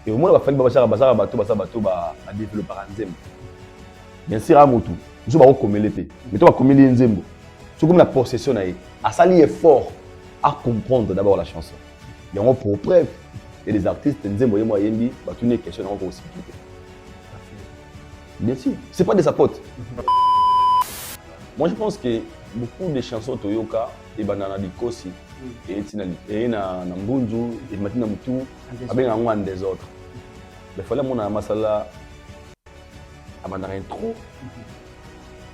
Et au moins, il va falloir développer un zem. Bien sûr, à Moutou, nous sommes comme l'été. Mais toi, comme il y a un zembo, c'est comme la possession. À ça, l'effort à comprendre d'abord la chanson. Et on pour preuve, il y a des artistes, des zembo, et moi, il y a une question encore aussi. Bien sûr, c'est pas de sa faute. Moi, je pense que beaucoup de chansons Toyoka, et banana di Kosi, et na Mbunzu, et maintenant Moutou, avec un des autres. Mais il fallait mon masala à intro,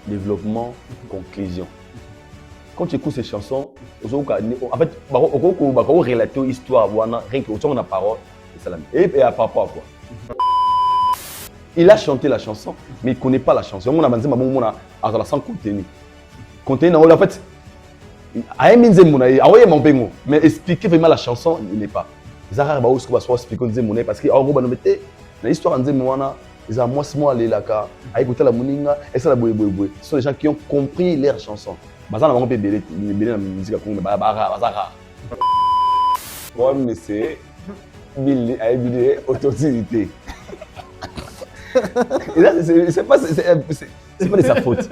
développement, conclusion. Quand tu écoutes ces chansons, en fait, on va relater l'histoire, rien que autour de la parole, et à papa quoi. Il a chanté la chanson, mais il ne connaît pas la chanson. On a dit que sans contenu. Contenu, en fait, mais expliquer vraiment la chanson, il n'est pas. Zahar ba usko ba soit expliquer nzembo parce que en gros l'histoire nzembo wana ils ont moi aller là ka écouter la moninga et ça la boy. Ce sont des gens qui ont compris leur chanson. Bazana ba ngopé belé la musique à Congo bazara. Moi mais c'est Billy a évidé autorisité. Et là c'est pas de sa faute.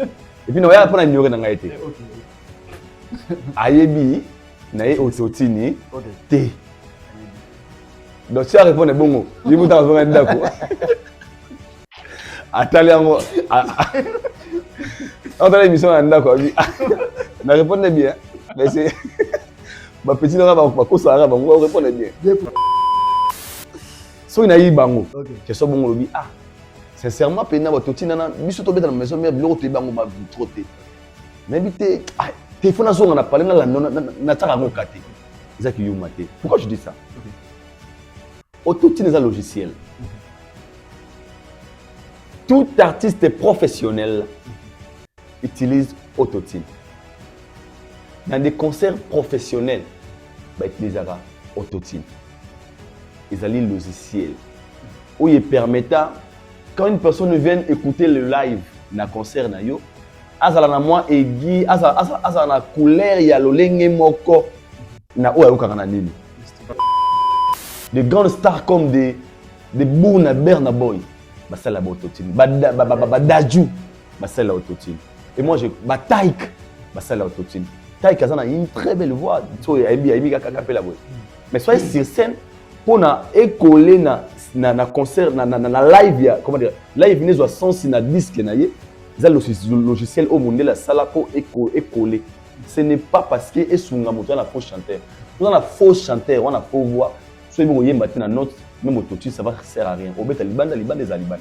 Et puis non ya pas na ignorer na ngaité. Ayebi na ye autotini té. Donc si elle répond bon, je vous t'en un d'accord. Attends, on a l'émission en d'accord. On répond bien. Mais c'est ma petite arabe, ma course arabe, on répond bien. So il a eu bango. Que so bon lobby ah. Sincèrement, pena ba totina na biso to beta na maison mais biloko te bango ma trop te. Mais bité ah, téléphone zo on a parlé na tsaka ngo kate. Zaki yuma te. Pourquoi je dis ça? Autotune est un logiciel. Tout artiste professionnel utilise Autotune. Dans des concerts professionnels, il utilise Autotune. Ils ont un logiciel où il permet, quand une personne vient écouter le live dans un concert, azala moi aiguille, azala na couleur ya lolenge moko na oya ukana nini. Des grandes stars comme des Bourna Burna Boy, c'est la Autotune. Badaju, c'est la Autotune. Et moi, Taïk, c'est la Autotune. Taïk a une très belle voix. Mais soyez sur scène pour écoler na concert, na live, comment dire, live n'est pas sens na disque na ye. C'est le logiciel au monde la salle pour écoler. Ce n'est pas parce que est sur un faux chanteur. Nous on a faux chanteur, on a faux voix. Si vous voyez maintenant notre même Autotune, ça va servir à rien. Au bet Liban des Alibans.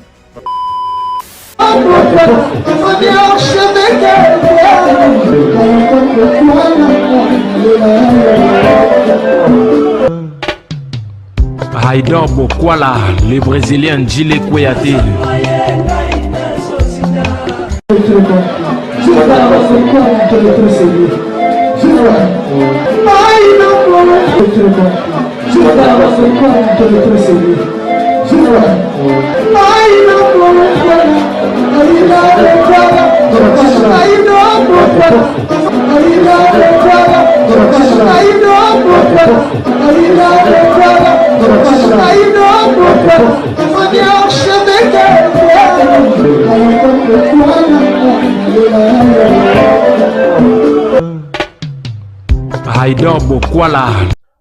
Haïdor Bokwala, le Brésilien Djile Kouyaté. Haïdor Bokwala.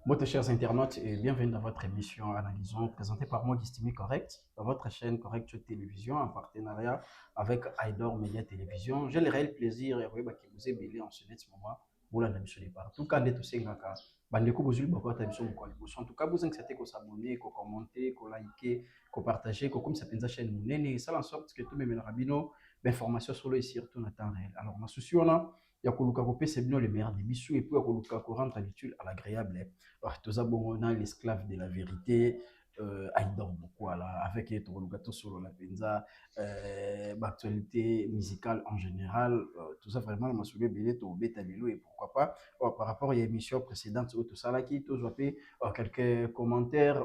Bonjour chers internautes et bienvenue dans votre émission Analysons, présentée par moi Guistimi Correct, dans votre chaîne Correct Télévision en partenariat avec Haïdor Média Télévision. J'ai le réel plaisir et que vous ayez béli en ce moment. Vous l'avez mis partout. Quand vous êtes aussi en tout cas, vous incitez à s'abonner, à commenter, à liker, à partager, à comme ça peut chaîne Mounene, ça en sorte que tout le monde d'informations sur le surtout en temps réel. Alors, ma souci, on a c'est bien le meilleur des bisous et puis rendre habitude à l'agréable. Tous abonnés l'esclave de la vérité, Haïdor Bokwala, avec tout sur la penza, l'actualité musicale en général, tout ça vraiment, je me souviens bien au bêta et pourquoi pas, par rapport à l'émission précédente, tout ça là qui tout quelques commentaires,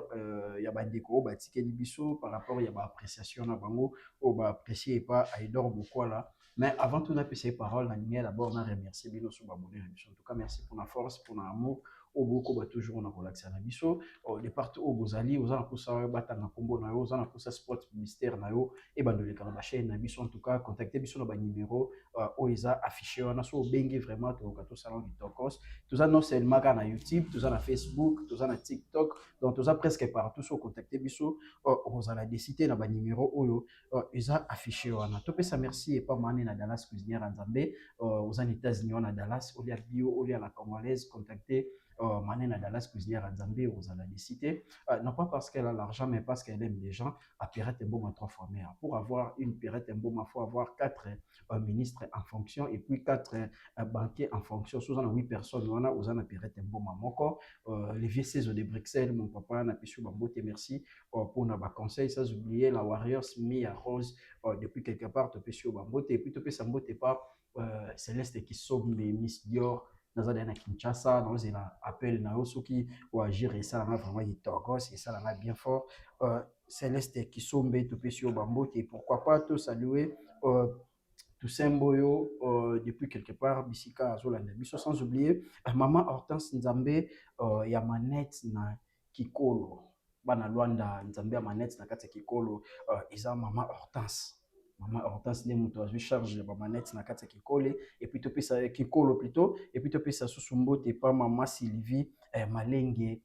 il y a des déco, ticket de bisous par rapport à l'appréciation à Bango, ou apprécier pas Haïdor Bokwala. Mais avant tout, on a pu ces paroles, d'abord, on a remercié Bino Soubabouné. En tout cas, merci pour la force, pour l'amour. au beaucoup ba toujours na relaxer na biso de partout au bozali aux ana posa batanga kombo na yo aux ana posa sport publicitaire na yo et bandole kana ba chaîne na biso en tout cas contacter biso na ba numéro oeza affiché wana so bengi vraiment to ka to salon vitokos tout ça non seulement na YouTube tout ça na Facebook tout ça na TikTok donc tout ça presque partout so contacter biso aux ala décider na ba numéro oyo eza affiché wana to pesa merci et pas mané na Dallas cuisinière Nzambe aux États-Unis on a Dallas au bio au la congolaise contacter mané na Dallas cuisinière Nzambe aux ala décider non pas parce qu'elle a l'argent mais parce qu'elle aime les gens à Pirate Mboma 3 fois mère pour avoir une Pirate Mboma faut avoir 4 ministres en fonction et puis 4 banquiers en fonction sous 8 personnes on a aux ana Pirate Mboma moko les vieux saisons de Bruxelles mon papa na pichu bambote merci pour na ba conseil sans oublier la Warriors Mia Rose depuis quelque part to pichu bambote et puis to pesa mbote pas Céleste qui somme les Miss Dior dans na Kinshasa dans un appel na soki ou agir et ça là vraiment il togos et ça là bien fort Céleste qui somme to pichu bambote et pourquoi pas te saluer Toussaint Boyo depuis quelque part Bisika Azolanda biso sans oublier maman Hortense Nzambe ya manette na Kikolo bana Luanda Nzambe ya manette na kati Kikolo isa maman Hortense ne moto azwi charge ba manette na kati Kikole et puis to pesa Kikolo plutôt et puis to pesa susumbo te pa maman Sylvie Malenge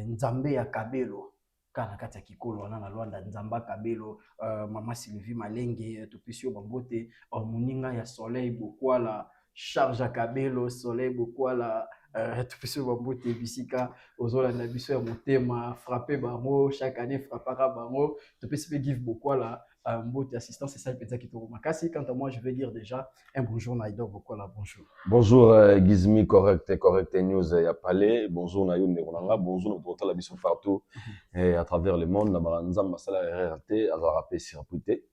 Nzambe ya Kabelo kana kati ya Kikolo wana na Luanda Nzamba Kabelo mama Sylvie Malenge topesi yo bambote moninga ya Soleil Bokwala charge ya Kabelo Soleil Bokwala topesi yo bambote bisika ozolanda biso ya motema frapper bango chaque année frappera bango topesi pe give Bokwala mbote assistance et ça peut être qui te makasi quant à moi je vais dire déjà un bonjour Naïdor Bokwala bonjour. Bonjour Gizmi correct news ya palais bonjour na yo ndeko bonjour na portal la biso partout à travers le monde na banzamba masala RRT azara pe sirpuité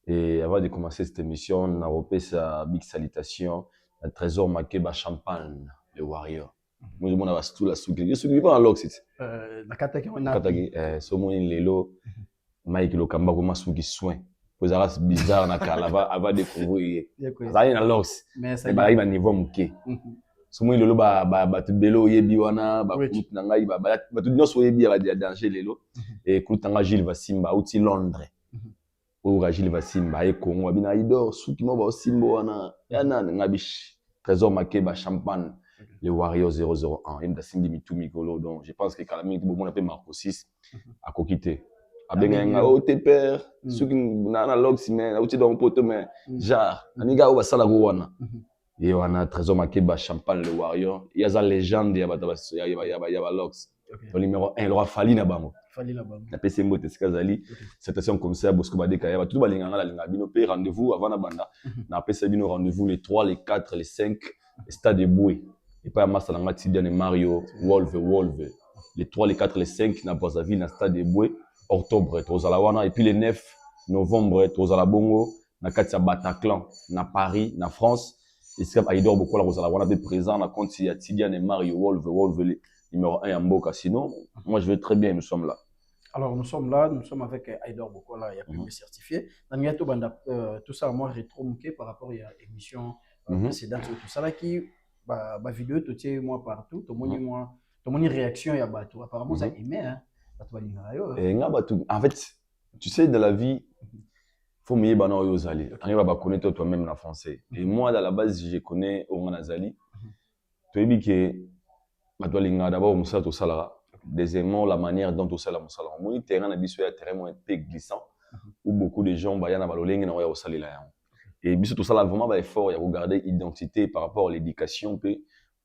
et avant de commencer cette émission na repé sa big salutation à Trésor Makeba Champagne le warrior moi je mona bastu la suki je suis pas en lox na kataki on a kataki so moni lelo Mike Lokamba comme suki soin vous avez bizarre na kalava avant de couvrir ça y na lox mais ça y va niveau muke so moi lelo ba tubelo yebi wana ba kutu na ngai ba tu nyonso yebi ya danger lelo et kutu nga Gilles Vasimba outi Londres ou Gilles Vasimba e Congo bina idor suki mo ba simbo wana yana ngabish Trésor Makeba Champagne le Warrior 001 et Simbi Mitu Mikolo donc je pense que Kalami tout bon appelle Marco 6 à kokité abenga o te père suki na log simen outi dans poto mais jar aniga o basala go wana et on a Trésor Makeba Champagne le Warrior il y a sa légende ya ba lox le numéro 1 il aura fallu na bango la PC Mbote Skazali citation commissaire Bosco Badeka ya tout balinganga la linga bino pe rendez-vous avant na banda na PC bino rendez-vous les 3 les 4 les 5 stade de Boué et pas Masala Matidiane Mario Wolve les 3 les 4 les 5 na Brazzaville na stade de Boué octobre tozala wana et puis le 9 novembre tozala bongo na kati ya Bataclan na Paris na France et c'est Aïdor Bokola tozala wana be présent na compte ya Tidiane Mario Wolve numéro 1 à Mboka sinon moi je vais très bien nous sommes là. Alors nous sommes là, nous sommes avec Aïdor Bokola, il y a plus certifié. Tout ça, moi j'ai trop manqué par rapport à l'émission précédente, tout ça là qui, ma vidéo, tout est moi partout, tout le monde réaction, il y a bateau. Apparemment ça aimé, hein. En fait, tu sais, dans la vie, il faut mieux bano yozali. On va connaître toi-même en français. Et moi, dans la base, je connais Oman Azali. Tu as dit que d'abord, on tout ça là. Deuxièmement, la manière dont tout ça là, on terrain habitué à terrain un peu glissant où beaucoup de gens bayana balolenge na au salé là. Et biso tout ça là vraiment effort il y a regarder identité par rapport à l'éducation que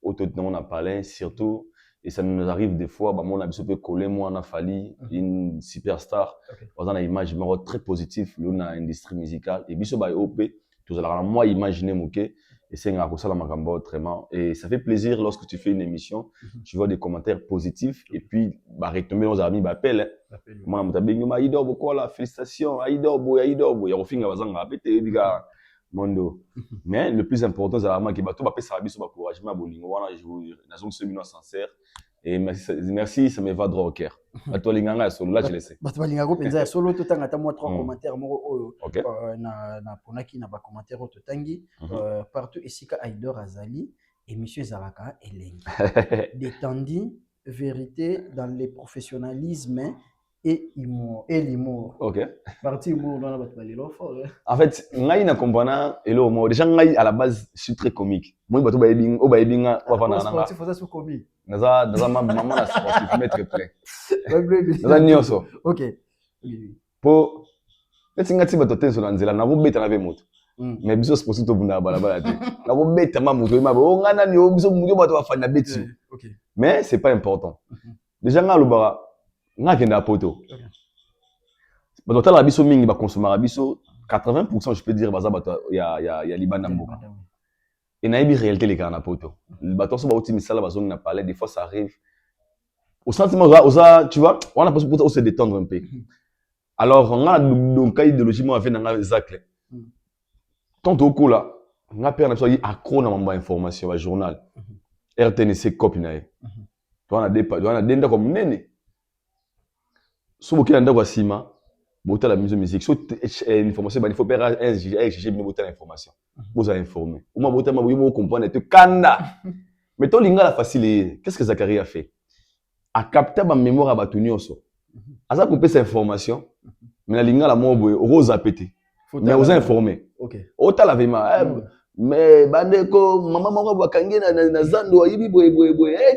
autour on a parlé surtout et ça nous arrive des fois bah mon biso peut coller moi on a fallu une superstar dans une image très positive dans l'industrie musicale et biso ba OP tout ça là moi imaginer moké et c'est un ça la makambo autrement et ça fait plaisir lorsque tu fais une émission tu vois des commentaires positifs et puis bah retomber nos amis m'appellent moi mutabengi ma Aïdor Bokola félicitations Aïdor boy ya ofinga bazanga pété biga mondo mais le plus important c'est vraiment que bato ba pesa biso ba encouragement bolingo wana je nazong sebino sincère et merci ça me va droit au cœur bato linganga solo là je laisse bato lingago penza solo to tanga ta moi 3 commentaires moko na ponaki na ba commentaires to tangi partout esika Aïdor azali émission Zalaka et Lengi. Détendu, vérité dans le professionnalisme et l'humour. Ok. Partie humour, on a battu fort. En fait, ngai na comprendre et le mot déjà ngai à la base je suis très comique. Moi bato ba ebing o ba ebinga wa fana nanga. Tu faisais sous comique. Naza maman na sportif mettre plein. Naza nyoso. OK. Po etinga ti bato tenso na nzela na bo beta na be moto. Mais biso sportif to bunda balabala te. Na bo beta ma moto ma bo ngana ni o biso mujo bato ba fana beti. OK. Mais c'est pas important. Déjà nga lobara nga kenda poto. Bato tala biso mingi ba consommer biso 80% je peux dire baza bato ya libanda mboka. Et naïbi réalité les gars na poto. Le bateau so ba outi misala ba zone na parler des fois ça arrive. Au sentiment tu vois, on a pas pour se détendre un peu. Alors on a donc idéologie moi avec na Zacle. Tant au coup là, on a peur na so accro na mamba information ba journal. RTNC copie na. Toi on a denda comme nene. So boki na ndako sima. Botal la musique so information il faut faire un j'ai bien botal l'information vous informer au moins botal vous comprendre te kanda mais to linga la facile qu'est-ce que Zachary a fait a capter ma mémoire à batunioso asa couper cette information mais la linga la mobo rose a pété mais vous informer OK otal avait ma mais bandeko maman moko bakangi na zando yibi boy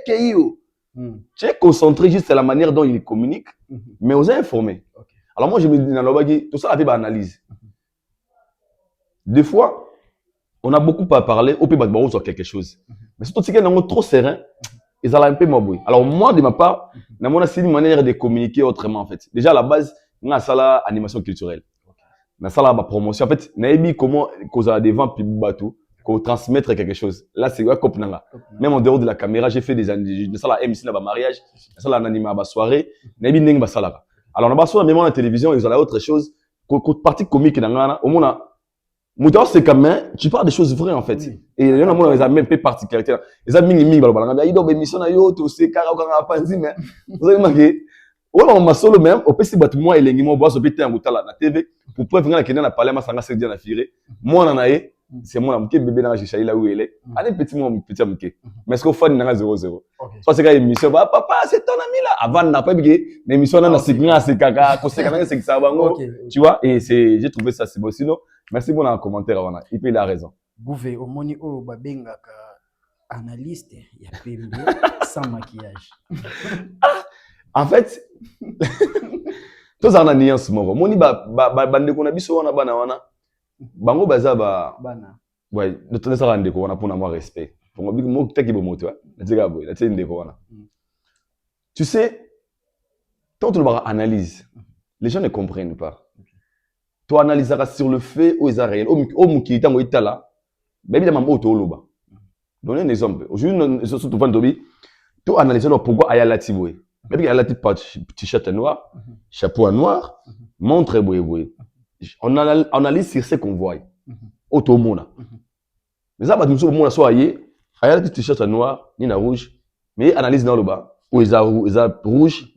keyo tu es concentré juste à la manière dont il communique mais vous informer. Alors moi je me dis dans l'obagi tout ça a fait une analyse. Des fois on a beaucoup à parler au pays sur quelque chose. Mais surtout si quelqu'un est trop serein, ils allaient un peu m'abouer. Alors moi de ma part, c'est une manière de communiquer autrement en fait. Déjà à la base, on a ça animation culturelle. On a ça la promotion en fait, naïbi comment cause à des vents puis bateau, qu'on transmettre quelque chose. Là c'est quoi copnanga. Même en dehors de la caméra, j'ai fait des ça la MC na ba mariage, ça la anima ba soirée, naïbi ndeng ba sala. Alors, on a besoin de la télévision, ils ont autre chose. Partie comique, au moins, c'est quand même, tu parles des choses vraies, en fait. Oui. Et il y en a qui ont même pas de particularité. Ils ont mis une émission, ils ont aussi, mais vous avez remarqué, on a solo même, au PC, moi, et les gens, on a la TV, pour pouvoir venir à la parler, ça a bien affiré. Moi, on a c'est moi, mon bébé dans la là où il est. Allez, petit mon petit amké. Mais est-ce qu'on fait 0-0? Soit c'est quand l'émission, papa, c'est ton ami là. Avant, n'a pas bégé. L'émission, on a c'est caca, c'est que ça va, tu vois. Et j'ai trouvé ça, c'est beau. Sinon, merci pour le commentaire, il a raison. Gouvé, au moni, oh, babenga, analyste, il y a PMB sans maquillage. En fait, tous en nuance, mon moni, bande qu'on a biso, on a bana. Bango baza ba bana ouais de tenir ça rendre ko wana pour avoir respect pour moi mo taki bo moto na tiga boy na tinde ko wana tu sais quand on va analyse les gens ne comprennent pas toi analyseras sur le fait ou ils réel au muki tango itala ba évidemment moto loba donner un exemple aujourd'hui surtout vendobi tu analyser pourquoi aya latiboy ba bi aya lati t-shirt noir chapeau noir montre boy on analyse sur ce qu'on voit. Automona. Mais ça, nous sommes soyez. Il y a des t-shirts noir, ni na rouge. Mais analyse dans le bas. Où ils ont rouge,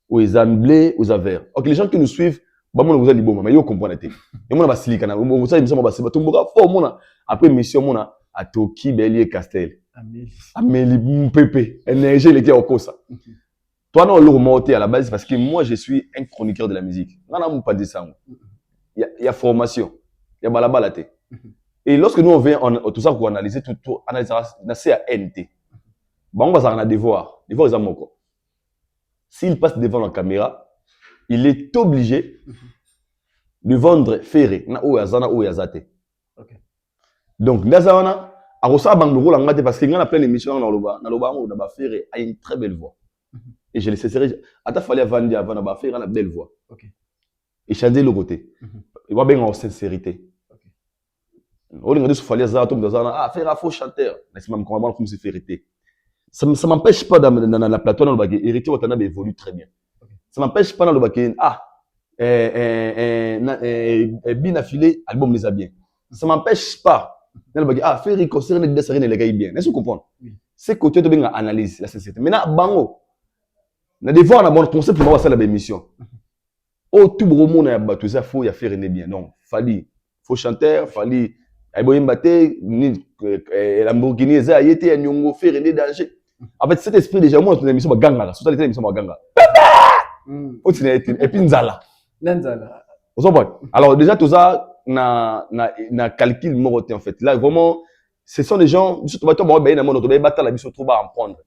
où ils ont bleu, où ils ont vert. Ok, les gens qui nous suivent, bah moi vous allez bon, mais ils comprennent. Et moi, basilic, vous savez, nous sommes tout fort, mona. Après mission, mona, à Toki, Bélier, Castel. Amélie, Pépé, énergie, il était au Kosa. Toi, non, le remonter à la base parce que moi, je suis un chroniqueur de la musique. Non, non, pas de ça. Il y a formation, il y a balabalaté. Et lorsque nous on vient tout ça pour analyser tout analyser c'est à NT. Bon on va avoir un devoir ils ont moko. S'il passe devant la caméra, il est obligé de vendre ferré na o yazana o yazate. OK. Donc ndazana a reçoit bang rôle ngate parce que ngana plein émission na loba on a ba ferré a une très belle voix. Et je le sais ata fallait vendre avant na ba ferré a une belle voix. OK. Et changer le côté. Il va bien en sincérité. On a dit qu'il fallait faire un faux chanteur. C'est même comme c'est vérité. Ça ne m'empêche pas dans la plateau, dans le baguette. Héritier Watanabe évolue très bien. Ça ne m'empêche pas dans le baguette. Bien affilé, album les a bien. Ça ne m'empêche pas dans le baguette. Faire un concert de dessin les gars bien. Est-ce que vous comprenez? C'est côté de bien analyse la sincérité. Maintenant, bango. Na devoir on a bon concept pour voir ça la émission. Oh tout le monde a battu ça faut y faire bien. Non, fallait faux chanteur, fallait Boyemba te ni Lamborghini eza yete nyongo faire des dangers. En fait cet esprit déjà moi dans l'émission baganga, surtout l'émission baganga. Et puis nzala. Nzala. Alors déjà tout ça na calcul moroté en fait. Là vraiment ce sont des gens surtout bato ba ba na mono to ba batala biso trop ba en prendre.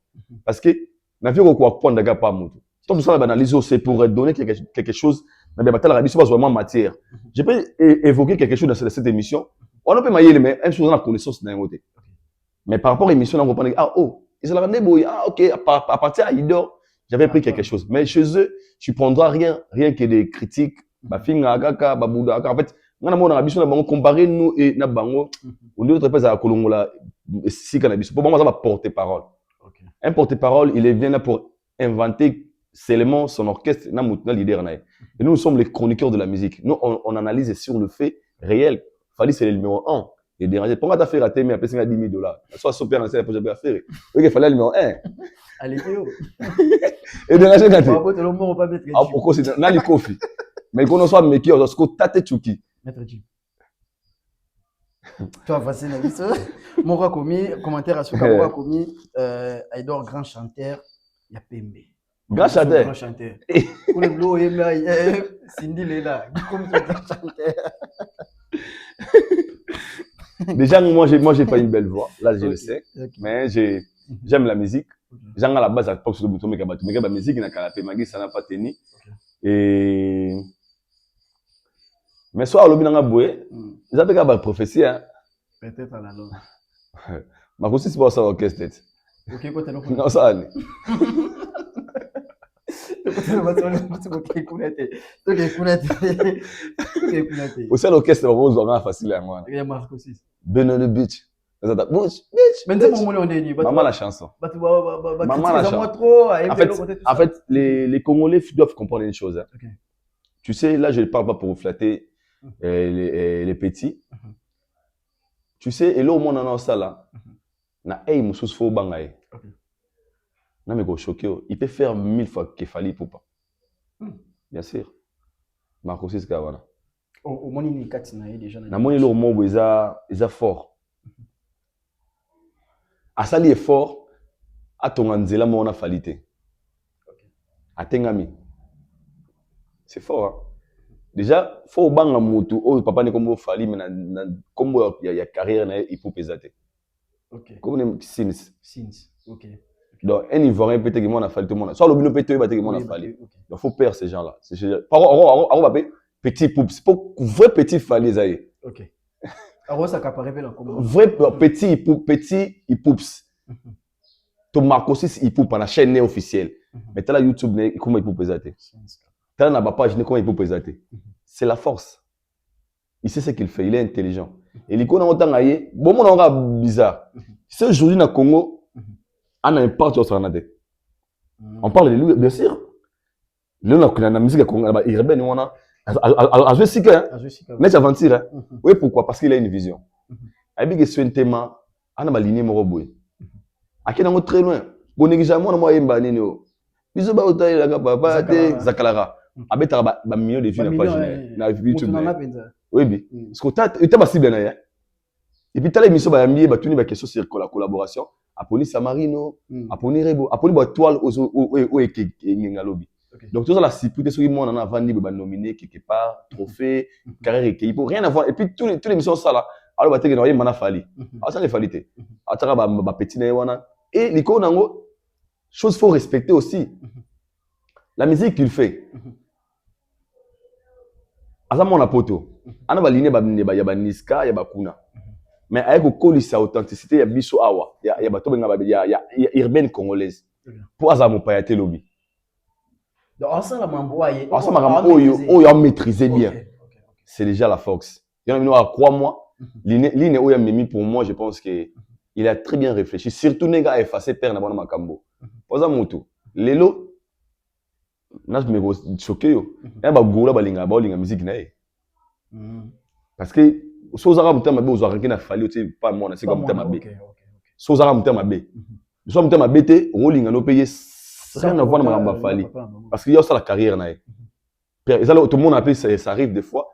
Parce que na vie ko apprendre daga pas mutu. Tout ça banaliser c'est pour donner quelque chose na ba batala biso pas vraiment matière. Je peux évoquer quelque chose dans cette émission. On peut mailler mais une chose dans la connaissance d'un côté. Mais par rapport à l'émission on va prendre ils ont regardé boy OK à partir à Idor j'avais pris quelque chose. Mais chez eux tu prendras rien que des critiques ba finga kaka ba buda en fait on a mon biso na bango comparer nous et na bango on autre pas à kolongola si cannabis pour moi ça va porter parole. Un porte-parole il vient là pour inventer seulement son orchestre na mutna leader na et nous sommes les chroniqueurs de la musique. Nous on analyse sur le fait réel. Fali c'est le numéro 1 et déranger pourquoi t'as fait rater mais après c'est $10,000 soit super dans cette projet à faire OK il fallait le numéro 1 allez yo et déranger quand ah pourquoi c'est na li kofi mais qu'on soit meki on se tate chuki maître Jim toi facile na biso mon roi commis commentaire à ce qu'on a commis Aïdor grand chanteur ya Pembe grand chanteur pour le blow et Cindy Lela comme grand chanteur. Déjà moi j'ai pas une belle voix là je le sais mais j'aime la musique j'aime à la base à pas sur le bouton mais la musique na canapé magi ça n'a pas tenu et mais soit lobi nanga boye ils avaient pas prophétie hein peut-être à la longue ma aussi c'est pas ça orchestre OK quoi t'es non ça allait au sein l'orchestre on va facile à moi il y a Marc aussi Beno le beach mais maman la chanson maman la chanson en fait les Congolais doivent comprendre une chose hein. Tu sais là je ne parle pas pour flatter les petits tu sais et là au monde en ça là na mususu fo bangaye non mais go choqué il peut faire 1000 fois qu'il fallait pour pas bien sûr Marco Siska voilà au moni ni kati na déjà na moni lo mo eza fort asali effort atonga nzela mo na falite atengami c'est fort hein? Déjà faut banga mutu o papa ne kombo fali mais na kombo ya carrière na il faut peser OK comme sins OK donc un Ivoirien peut-être que moi on a fallu tout le monde soit le bino peut-être que moi on a fallu donc faut perdre ces gens là c'est on va petit poups pour vrai petit fali ça y OK alors ça capare là comme vrai petit poups to Marco 6 il poup na chaîne officielle mais tu là YouTube ne comment il peut peser t'as na page ne comment il peut peser c'est la force il sait ce qu'il fait il est intelligent et l'icône en temps aillé bon mon aura bizarre c'est aujourd'hui na Congo on a un parti sur la tête. On parle de lui, bien sûr. Lui, on a la musique congolaise, il rebelle, on a. À jouer si que, mais tu avances, hein. Oui, pourquoi? Parce qu'il a une vision. Avec ce thème, on a aligné mon robot. À quel moment très loin? Bon, négligemment, on a moyen de nino. Bisous, bah, au taille, la gaba, te, Zakalara. Avec un million de vues dans la page, na YouTube. Oui, oui. Ce que tu as cible, hein. Et puis, tu as l'émission, bah, il y a une question sur la collaboration. Aponi Samarino, Aponi Rebo, Aponi Botoile au Ngalobi. Donc tout ça la cité sur moi on a vendu ba nominé quelque part trophée carrière équipe pour rien avoir et puis tous les missions ça là alors ba te que mana fali ah ça les falité ah ça ba petit na wana et l'icône nango chose faut respecter aussi la musique qu'il fait asa mona poto ana ba ligne ba ya ba niska ya ba kuna mais avec le colisa authenticité ya biso awa ya bato benga ya urbaine congolaise pour azamo payate lobby donc ça la mamboye oyo maîtriser bien c'est déjà la force il y en a crois-moi ligne oyo memi pour moi je pense que il a très bien réfléchi surtout nega effacer père na bana makambo poza moto lelo na me go choqué yo ya ba gola balinga musique na parce que sozaka mutema be ozwaka na fali oti pas moi na c'est comme mutema be sozaka mutema be so mutema be te rolinga no payer rien à voir na makamba fali parce qu'il y a ça la carrière na tout le monde appelle ça arrive des fois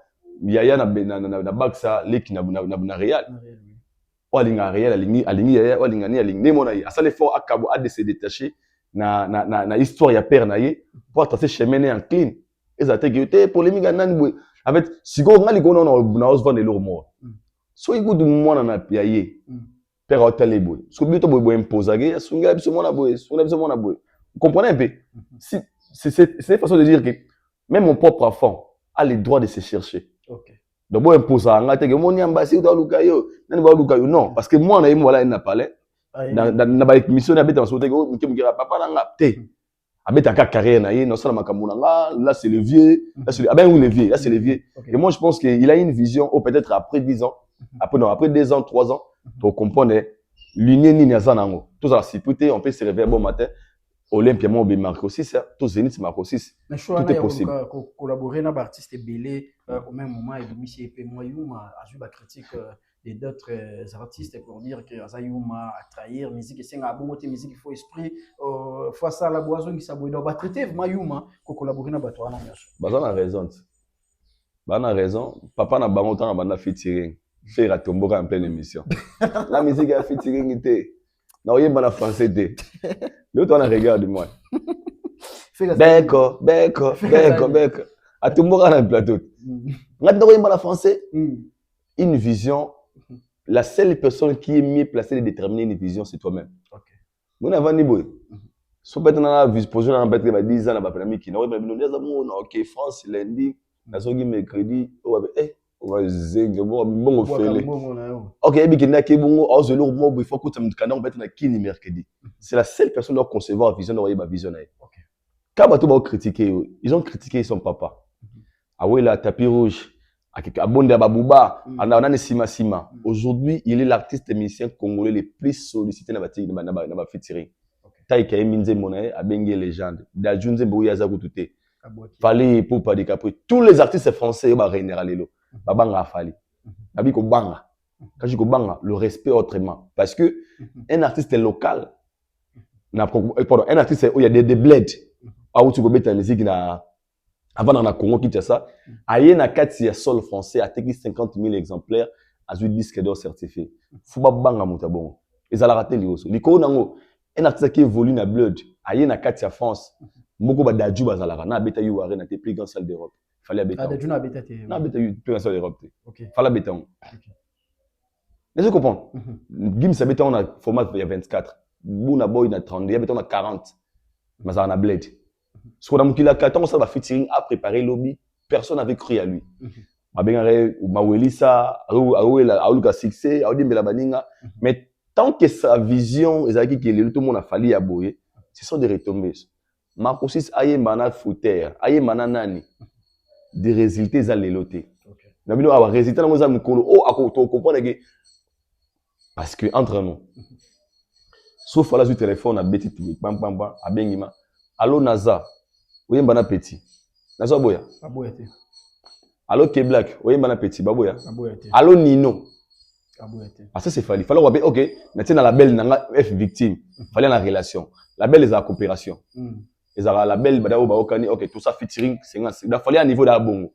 Yaya na baksa leki na Real. O alinga Real alingi Yaya o alinga ni alingi mona ye. Asale fort akabo a de se détacher na histoire ya père na ye pour tracer chemin en clean. Ezate que te polémique nani boy. En fait, si go ngali go na osvande le mort. So igu du mona na yaye. Père hotel boy. So bito boy imposer sunga biso mona boy, sunga biso mona boy. Vous comprenez un peu? Si c'est une façon de dire que même mon propre enfant a le droit de se chercher. OK. Donc bon imposer nga te que mon yambasi ou lukayo, nani ba lukayo non parce que moi na yimo wala na parler. Na ba mission na beta so te ko mukira papa na nga te. Abeta ka carrière na ye, non sala makambo na nga, là c'est le vieux, là c'est ah ben oui le vieux, là c'est le vieux. Et moi je pense qu'il a une vision ou peut-être après 10 ans, après 2 ans, 3 ans, pour comprendre l'union ni naza nango. Tout ça c'est peut on peut se réveiller bon matin. Olympia mo be Marco 6, tout Zénith Marco 6. Tout est possible. Collaborer avec artistes belé au même moment et Michel P Moyouma a joué la critique d'autres artistes pour dire que Azayuma a trahir musique et c'est un bon côté musique il faut esprit faut ça la boisson qui s'abouille donc va traiter Moyouma ko collaborer na bato na nyosho. Bazana raison. Bana raison, papa na bango temps na bana featuring. Faire à tomboka en pleine émission. La musique a featuring était non, il y a un français. L'autre, on a regardé moi. D'accord. À tout le monde, on a un plateau. On a un français. Une vision. La seule personne qui est mieux placée de déterminer une vision, c'est toi-même. On a un niveau. Si on a une vision, on a 10 ans, on a un qui OK, France, lundi, on a mercredi, ok, c'est la seule personne qui doit concevoir la vision de la vision. Quand ils ont critiqué son papa. Awela tapis rouge, Abonde Babouba, Anana Sima. Aujourd'hui, il est l'artiste musicien congolais le plus sollicité dans la featuring. Taïka Eminze Monae, Abenge légende, Dajunze Bouyaza Koutouté. Fallait pour pas décaper. Tous les artistes français, ils vont réunir Babanga Fali. Abiko Banga. Quand je dis Banga, le respect autrement. Parce que un artiste local, un artiste où il y a des bleds, où tu peux mettre la musique avant dans le Congo qui ça, aïe na 4 sol français a été 50 000 exemplaires à 8 disques d'or certifiés. Fouba Banga Moutabon. Ils ont raté les os. Liko nango, un artiste qui évolue na blood, aïe na 4 France. Moko ba daju bazalaka na beta yu arena te plus grande salle d'Europe. Fallait habiter. Daju na beta te. Na beta yu plus grande salle d'Europe. OK. Fallait habiter. OK. Est-ce que vous comprenez? Gim sa beta on a format il y a 24. Buna boy na 30, il y a beta on a 40. Mais ça on a bled. Sur la mukila 14 ça va featuring a préparé lobby, personne n'avait cru à lui. Mabengare ou Mawelisa, Awela, Auluka succès, Audi Mbela Baninga, mais tant que sa vision ezaki que tout le monde a fallu aboyer, ce sont des retombées. Marco 6 aye mana footer aye mana nani des résultats à l'éloté na bino aba résultats na za mukolo o akoto comprendre que parce que entre nous sauf la du téléphone a beti pam abengima allo naza oyemba na petit naza boya aboyete allo K Black oyemba na petit baboya aboyete allo Nino aboyete ça c'est fallait OK maintenant la belle nanga F victime fallait la relation la belle est en coopération. Ils ont la belle badao baokani OK tout ça featuring c'est il fallait à niveau d'abongo.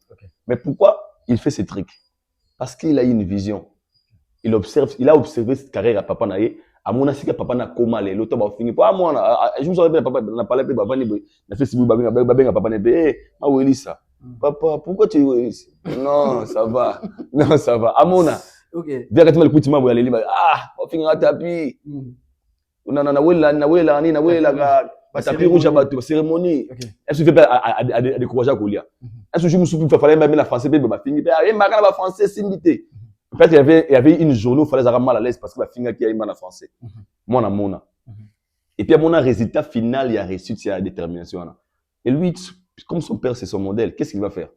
Mais pourquoi il fait ces trucs? Parce qu'il a une vision. Il a observé cette carrière à papa naé à mon asika papa na koma le l'autre ba fini pas moi je me souviens papa na parlé pe baba ni na Facebook babenga papa ne pe ma welisa papa pourquoi tu non ça va amona OK bien que tu me coutima boya leli on finira tapis na wela ga tapis rouge à bateau cérémonie est-ce que tu fais à décourager à Goliath est-ce que je me souviens fallait même la français be ba fini ba ma français s'imiter peut-être il y avait une journée où il fallait avoir mal à l'aise parce que la finga qui a mal en français moi na mona et puis à mon résultat final il y a reçu sa détermination et lui comme son père c'est son modèle qu'est-ce qu'il va faire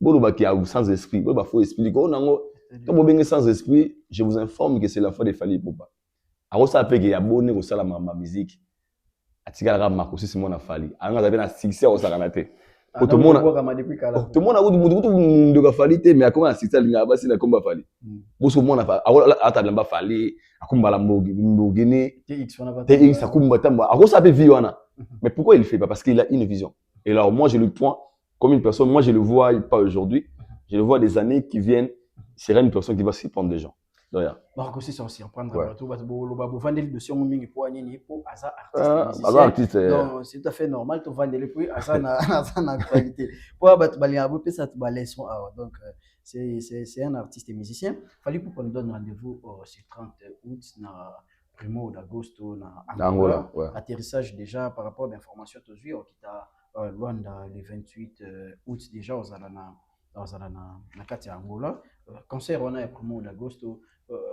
bolo ba qui a sans esprit bolo ba faut expliquer ko nango comme bien sans esprit je vous informe que c'est l'enfant de Fally Ipupa alors ça fait qu'il y a abonné au sala ma musique atikala Marco si mon Fally anga za bien succès au sala naté tout le monde a de Fally te mais comment assister linga basi na komba Fally boso mona ata lamba Fally akumba la mbogini TX akumba tamba alors ça peut vivre mais pourquoi il fait pas parce qu'il a une vision et alors moi je le prends comme une personne moi je le vois pas aujourd'hui Je le vois des années qui viennent, c'est une personne qui va surprendre des gens. Donc, yeah. Donc aussi, ça aussi, on prendra Ouais. tout, vous vendez le dossier, on pour artiste, Artiste, donc c'est tout à fait normal, tu vends le prix, ça n'a actualité. Pour ça leçon. Donc c'est un artiste et musicien. Il fallait qu'on donne rendez-vous sur 30 août, na Primo d'Agosto, na Angola. Ouais. Atterrissage déjà par rapport à l'information que tu as, qui t'a loin le 28 août déjà aux Alana. Na kati ya Angola concert wana ya Primo d'Agosto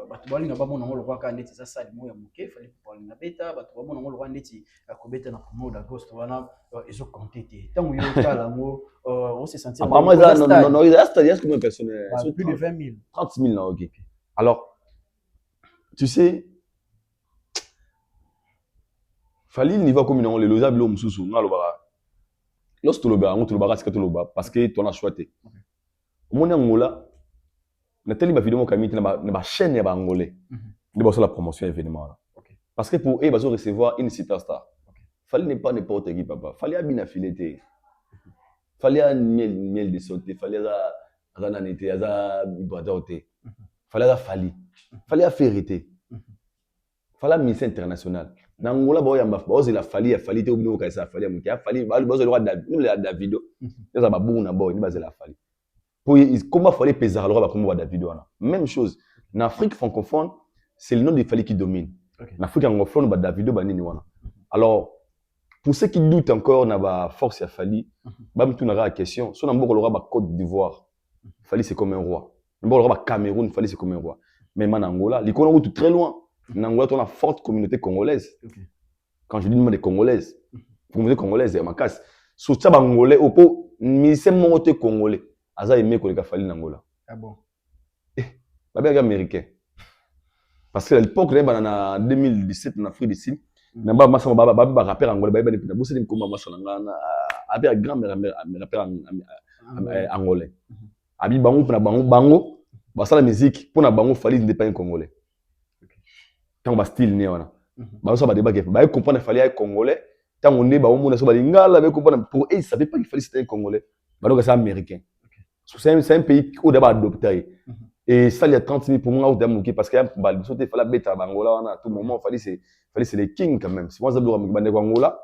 bato balinga bamona ngo lokwa ka ndeti eza sali mo ya moke fallait balinga beta bato bamona ngo lokwa ndeti akobeta na Primo d'Agosto wana ezo compter te ntango yo tala ngo on se sentir apparemment non il reste combien de personnes plus de 20 000 30 000 non, ok. Alors tu sais fallait le niveau comme le loza bilo mususu ngaloba lorsque tu le baras que tu le bas parce que tu en as choisi mon Angola Nathalie, ma vidéo na ba chaîne ya ba angolais. De bosser la promotion événement là. Parce que pour eux ils vont recevoir une superstar. Fallait ne pas n'importe qui papa. Fallait bien affilier. Fallait un miel de sauté, fallait za nanité, za ibadoté. Fallait fallait faire fallait mission internationale. Na Angola ba ya mbafa, ba la fallait te obino ka ça fallait mukia, fallait ba le droit de vidéo. Ça ba bu na boy, ni ba la fallait. Comment il fallait peser alors comme David même chose en Afrique francophone c'est le nom de Fali qui domine en Afrique anglophone David alors pour ceux qui doutent encore na ba force ya Fali ba mtu na la question so na mboko le ba Côte d'Ivoire Fali c'est comme un roi mboko le Cameroun Fali c'est comme un roi mais en Angola les Congolais tout très loin en Angola on a une forte communauté congolaise quand je dis des congolaises communauté congolaise ma casse so ça angolais opo mi c'est monté congolais Aza aimé que les Fali n'Angola. Ah bon? Babé américain. Parce que à l'époque, en 2017, en Afrique du Sud, n'a pas massé baba rappeur angolais, baba n'est pas bossé comme massé n'angana, avec grand-mère rappeur angolais. Abi bango pour na bango, basa la musique pour na bango Fali n'est pas un congolais. Tant bas style né wana. Ba so ba débat que ba comprendre Fali est congolais, tant on est ba on na so ba lingala ba comprendre pour eux ils savaient pas qu'il Fali c'était un congolais. Ba donc c'est américain. C'est un pays où d'abord adopté. Et ça, il y a 30 000 pour moi, parce qu'il y a il fallait bête à Angola, à tout moment, il fallait c'est les kings quand même. Si moi, je veux Angola,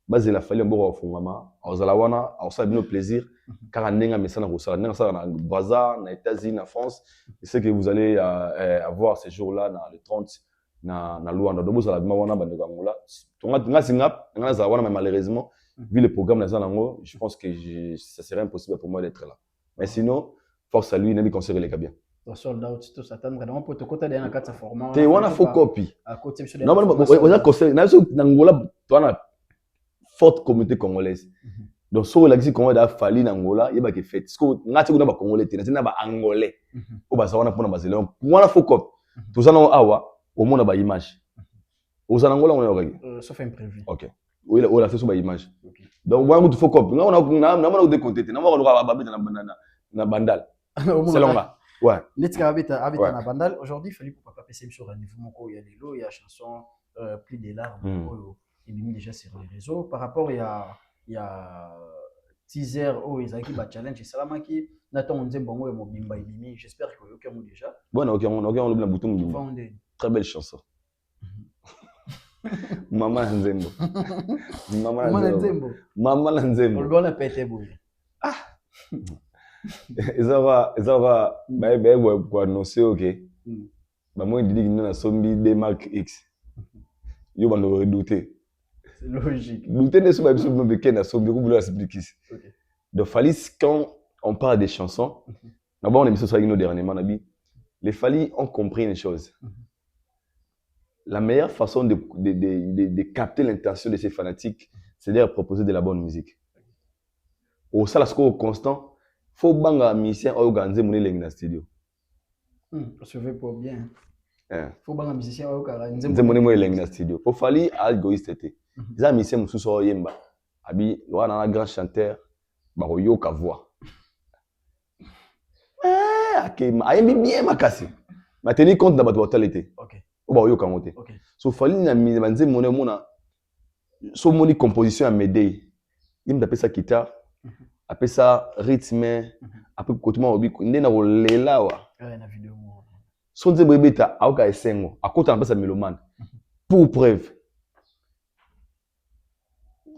il a fallu un bon fondement. Aux Alawana, ça a bien plaisir. Car on a un message dans le Brazza, dans les États-Unis, en France. Et c'est que vous allez avoir ces jours-là, dans le 30, dans Luanda. Donc, vous allez avoir Angola. Mais malheureusement, vu le programme dans je pense que ça serait impossible pour moi d'être là. Mais sinon, force à lui, il n'a pas conseillé les gabiens. Sold out, tout ça, t'as vraiment pour te côté d'un cadre format. T'es one faux copie. À côté de non, on a conseillé. N'Angola, tu as une forte communauté congolaise. Donc, si on a dit qu'on a fallu n'Angola, il y a pas fait. Ce qu'on a dit qu'on a pas congolais, c'est n'a pas angolais. Au bas, on a pour nos bases. One faux copie. Tout ça, on a au moins on a image. Aux Angola, on a regardé. Sauf imprévu. Ok. Oui, on a fait sur image. Donc, on a faux copie. On a décompté. On a bandal. C'est long là. Ouais. Na bandal. Aujourd'hui, il fallait pour papa passer sur rendez-vous. Il y a des lots, il y a chanson plus des larmes. Il est mis déjà sur les réseaux. Par rapport, il y a teaser, ils ont un challenge. Salamaki, Nathan, on dit bon, et Mobimba Ibimi. J'espère que vous avez déjà. Bon, ok, on a bouton. Très belle chanson. Maman Nzembo. Maman Nzembo. Maman Nzembo. On a pété boule. Ah. Ça va, pour annoncer, ok. Moi, il dit qu'il y a un zombie des marques X. Il va nous redouter. C'est logique. Douter n'est pas absolument de quel zombie, vous voulez expliquer. Donc, Fali, quand on parle des chansons, d'abord, on a mis ça sur nos derniers les Fali ont compris une chose. La meilleure façon de capter l'intention de ces fanatiques, c'est de leur proposer de la bonne musique. Au salasco constant, il faut que les musiciens organisent mon studio. Je vais pas bien. Il faut que les musiciens organisent mon studio. Pour Fali, égoïste. Les musiciens sont sur Yemba. Abi, il y a un grand chanteur, il y a une voix. Ok, il bien ma casse. Mais tenez compte de votre totalité. Ok. Ok. So Fali na manze mona so moni composition à m'aider. Il m'appelle ça guitare, appelle ça rythme, après côté moi obi ndé na kolela wa na vidéo son nzembo ebeta aoka esengo akota na pesa melomane pour preuve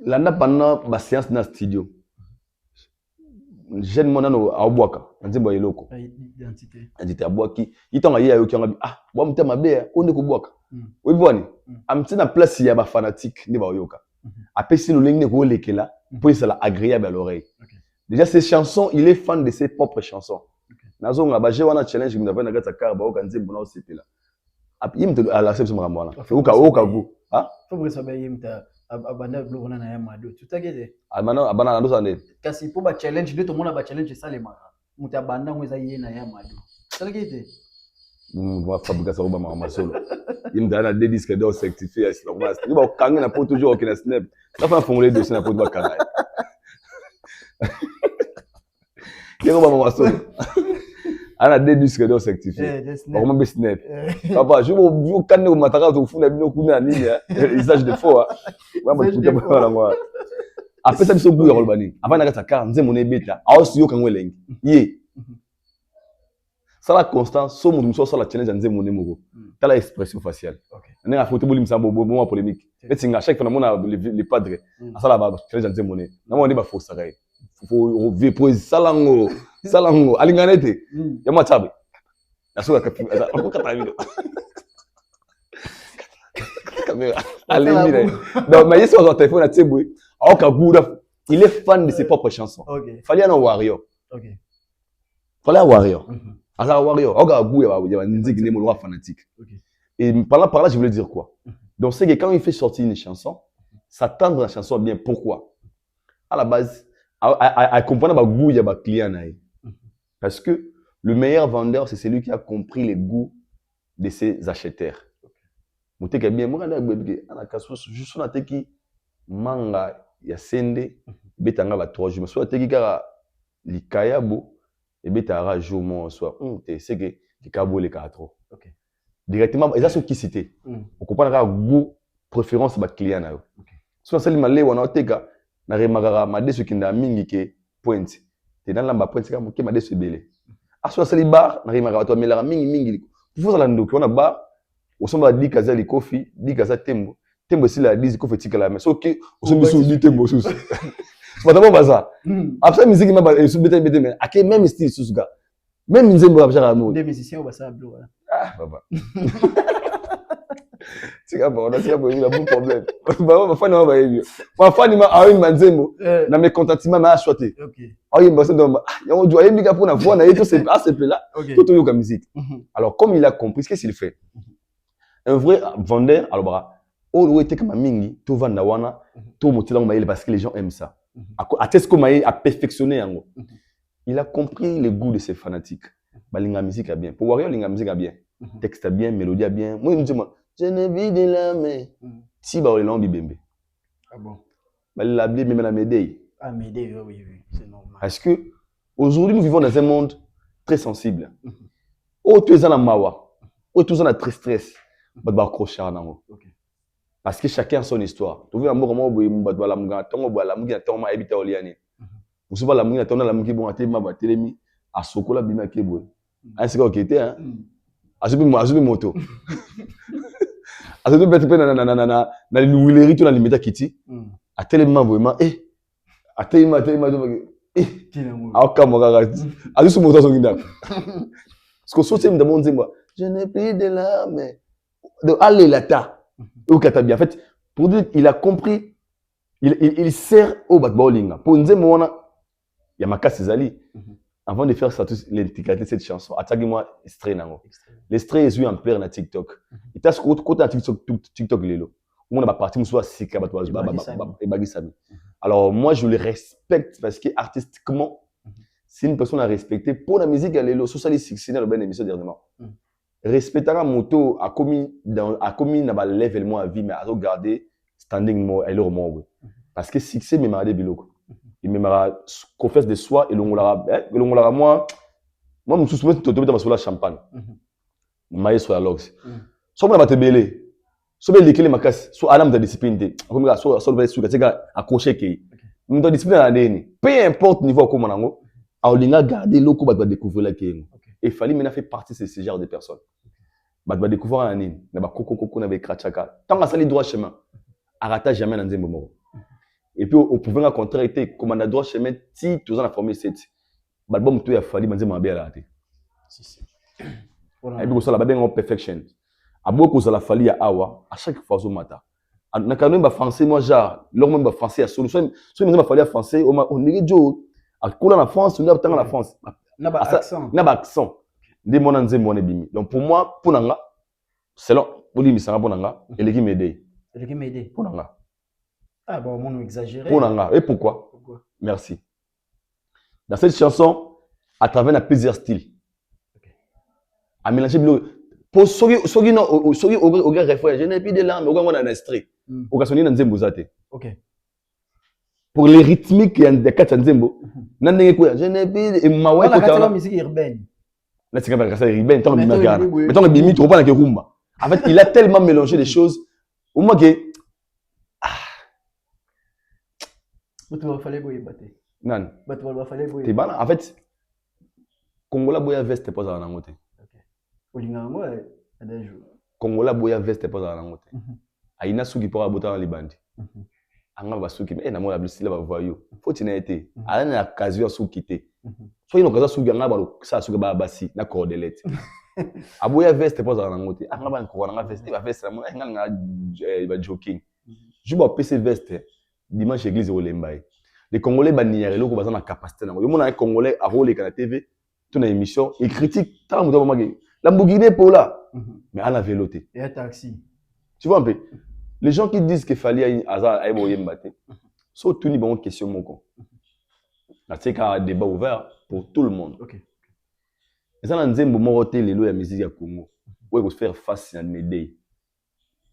landa pendant ba séance na studio jeune monano aobwaka nzembo eloko identité abwaki itonga ye ayoki nga bwa mutema be onde ko bwaka oui bwani amti na place ya ba fanatique ndi ba oyoka apesi lolenge ko lekela pour ça la agréable à l'oreille. Déjà ces chansons, il est fan de ses propres chansons. Nazo nga ba je wana challenge mu na gata car ba oka nzembo na osepela. Yim te ala sepse mwana. Oka go. Ah? Faut que ça ba yim ta abanda blogona na ya mado. Tutageze. Abana ndo sande. Kasi po ba challenge ndio tomona ba challenge ça les mara. Muta banda ngweza ye na ya mado. Tutageze. Va fabriquer ça ba ma solo. Yim dana des disques d'or certifié à normal. Ni ba kanga na po toujours au snap. Ça fa formuler dossier na po ba kanga. Yego ba ma solo. Ana des disques d'or certifié. Vraiment be snap. Papa, je vous kanne ko mataka to funa bino kuna nini ya. Usage de faux. Wa ba tuka ba la moi. Après ça biso bu ya kolbani. Avant na kata car nzembo ne beta. A osi yo kanwe lengi. Ye. Ça la constance, so mudu so la challenge nzembo ne moko. T'as la expression faciale. OK. On a photo bolim sambo bon polémique. Mais singa chaque fois na les padres. Ça la ba challenge nzembo ne. Na mo ne ba fausse sarai. Faut vivre salango. Salango alinganete. Ya matabe. Na so ka caméra. Allez, donc mais sur son téléphone à Teboué. Il est fan de ses propres chansons. OK. Fallait un warrior. OK. Fallait un warrior. Un warrior. Il y a un fanatique. Et par là, je voulais dire quoi? Donc, c'est que quand il fait sortir une chanson, s'attendre à la chanson bien. Pourquoi? À la base, à comprendre le goût de client. Parce que le meilleur vendeur, c'est celui qui a compris les goûts de ses acheteurs. Je suis bien, je suis un manga ya sende betanga ba 3 jours soit teki kaka likayabo et betara jour mon soit c'est que likabo le 4 OK directement et ça qui cité on comprend ka goût préférence ba client na yo OK soit sali malé wana oteka na remagara madeso kinda mingi ke point te dans lamba point ka moke madeso belé a soit sali bar na remagara to melara mingi pour ça la ndoki on a bar au somba 10 kaza li coffee 10 kaza tembo tembo si la 10 ko fetika la mais so que au sombi sou 10 tembo sous c'est pas d'abord ça après musique ma ba sou bete mais à quel même style sous gars même nzembo ba jara mo des musiciens au basa blo ah baba c'est pas on a c'est pas un bon problème ba fa na ba yebio ma fa ni ma awi manzembo na me contentement ma achoté OK ayi ba se donc ya on doit yebika pour na voix na yeto c'est là tout yo ka musique alors comme il a compris qu'est-ce qu'il fait un vrai vendeur alors bah oh était comme mingi tout vanda wana tout motila maïle parce que les gens aiment ça à test comme a perfectionné yango il a compris le goût de ses fanatiques balinga musique a bien pour warrior linga musique a bien texte a bien mélodie a bien moi je ne vis de la mais si ba le lambi bembe ah bon bah la blé même la médaille ah médaille oui c'est normal parce que aujourd'hui nous vivons dans un monde très sensible oh tu es dans la mawa oh tu es dans la très stress ba accrocher nango OK parce que chacun a son histoire tu veux amour comment boy ba la munga tongo ba la munga tongo ma ebita oliane musu ba la munga tongo la mungi bon atema ba telemi asokola bima keboy ainsi que okete hein azubi moto azubi bete na luileri to na limita kiti atelema vraiment atelema aka moka azubi moto so nginda parce que sotem de mon zimba je n'ai plus de larmes de aller là-ta. En fait, pour dire il a compris, il sert au bowling. Pour nous dire, il y a ma casse Zali. Avant de faire ça, l'intégralité de cette chanson, attaquez-moi extrait nango. L'extrait est en plein na TikTok. Il t'a ce côté TikTok lelo. On a parti soit sika et bagisami. Alors moi je le respecte parce que artistiquement c'est une personne à respecter pour la musique lelo. Social succès dans le ben émission dernièrement. Respectera moto a commis na ba level moi à vie mais à regarder standing moi et le moment parce que succès me m'a biloko il me m'a confesse de soi et l'ongola moi me souvent to to sur la champagne maïs sur la lox so na batebele so be likele makasi so alam de discipline comme ça so be suka teka accrocher ke nous discipline na ndeni peu importe niveau comment nango Aolinga garder l'oko va découvrir la Kéng. Okay. Et Fally maintenant fait partie de ce genre de personnes. Va découvrir un anime. Na ba koko na ba krachaka. Tant que ça les droit chemin. Arrata jamais dans Nzembo moro. Et puis on pouvait contracter comme on droit chemin ti tous en la formule 7. L'album tout a Fally Nzembo bien là. Si. Et puis ça la bien en perfection. Aboko ça la Fally à awa à chaque fois au matin. Na quand même français moi genre leur même français à solution. Soit même Fally français on est jo à coller en France on est en la France. Na ba accent. Na ba accent. Des mon Nzembo ne bimi. Donc pour moi pour nanga selon Oli misanga pour nanga eleki m'aider. Eleki m'aider. Pour nanga. Ah bon, on exagéré. Pour nanga. Et pourquoi? Merci. Dans cette chanson, à travers plusieurs styles, à mélanger pour ceux qui n'ont aucun référent, je n'ai plus de langue, mais aucun un extrait. Au cas où on a Nzembo zate. Ok. Pour les rythmiques et des quatre Nzembo, n'ai quoi, je n'ai plus de maoué pour la musique urbaine. Là c'est quand même ça urbaine, tant que bimagana. Mais tant que bimi trop pas dans que rumba. En fait, il a tellement mélangé les choses. Au moins que tu vas falloir boyer battre. Non. Tu vas falloir boyer. T'es bana. En fait, Congola boya veste pas dans la ngote. Ok. Olinga ngo ada jour. Congola boya veste pas dans la ngote. Aina suki pour abota dans les bandi. Anga ba suki na mo la blessila ba voyo. Faut tu été. Ala na occasion suki té. So ino kaza suki anga ba sa suki ba basi na cordelette. Aboya veste pas dans la ngote. Anga ba ko anga veste ba veste na mo nga ba joking. Je ba PC veste. Dimanche église au Lembaye. Les Congolais bannières loko bazana capacité na. Yo mona un Congolais a rôle na TV, tout na émission, il critique tant muto magi. Lamborghini pour là. Mais à la véloté. Et un taxi. Tu vois un peu. Les gens qui disent qu'il fallait azar ay boye mbaté. So tout ni bon question moko. Là c'est un débat ouvert pour tout le monde. OK. Et ça Nzembo moroté lelo ya musique ya Congo. Ouais, faut faire face à Médé.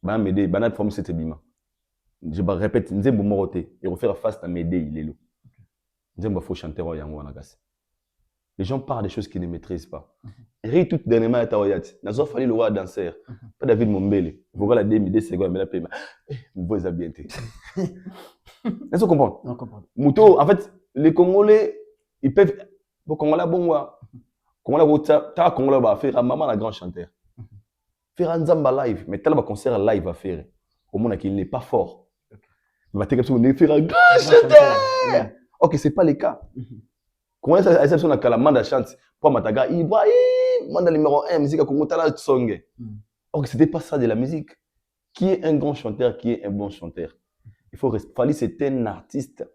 Médé, banat forme c'était bima. Je répète, Nzembo moroté et refaire face à Médé lelo. Nzembo faut chanter au yango na gas. Les gens parlent des choses qu'ils ne maîtrisent pas. Et tout dernièrement à Taoyat, nazo fallait le roi danseur. Pas David Mombele. Vous regardez la demi secondes mais la paix. Vous avez bien été. Est-ce que vous comprenez? On comprend. Mouto, en fait, les Congolais, ils peuvent pour Congolais bon wa. Congolais ta Congolais va faire maman la grand chanteur. Faire un Nzamba live, mais tel concert live à faire. Au monde qu'il n'est pas fort. Il va te faire un grand chanteur. OK, c'est pas le cas. Comment ça exception à la manda chante pour Mataga Ibrahim manda numéro 1 musique à Congo tala songe. OK, c'était pas ça de la musique. Qui est un grand chanteur, qui est un bon chanteur? Il faut Fally c'est un artiste.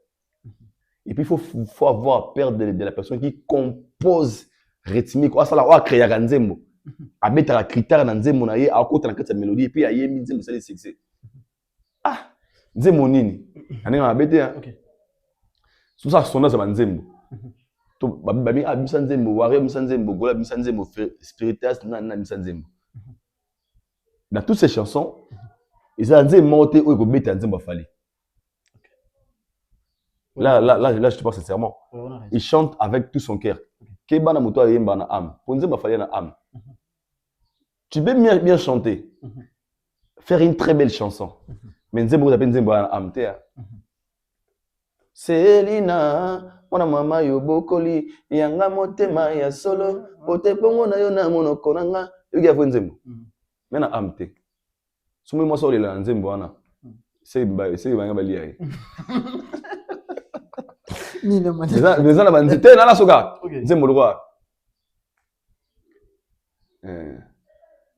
Et puis il faut avoir peur de la personne qui compose rythmique. Ah ça là on créer Nzembo. A mettre la critère dans Nzembo na ye à côté dans cette mélodie et puis aye Nzembo c'est le succès. Ah, Nzembo nini? Ani na bete hein. OK. Sous ça sonne ça Nzembo. Babi abisa Nzembo ware abisa Nzembo gola abisa Nzembo spiritas na abisa Nzembo. Dans toutes ces chansons ils ont dit monter ou ko beta Nzembo Fally. Là je te parle sincèrement. Il chante avec tout son cœur. Keba na moto ayemba na âme. Pour Nzembo Fally na âme. Tu peux bien chanter. Faire une très belle chanson. Mais Nzembo t'appelle Nzembo na âme té. Selina mwana mama yo bokoli yanga motema ya solo bote pongo na yo na monoko nanga yoki afo Nzembo mena amte somo mo so le la Nzembo wana c'est banga balia yi ni na mani les ana banzite na la soka Nzembo lwa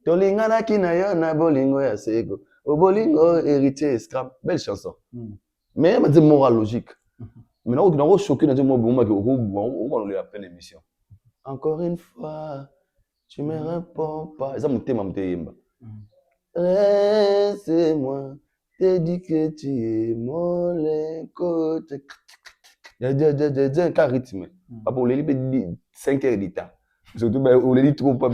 tolingana kina yo na bolingo ya sego o bolingo héritier scrap belle chanson mais ma moral logique. Maintenant, on a choqué dans un moment on a fait l'émission. Encore une fois, tu me réponds pas. Ça me thème am teyemba. Laisse-moi te dire que tu es mon côté. Il y a un rythme. Pas pour les 5 heures d'état. Surtout on les lit trop pas.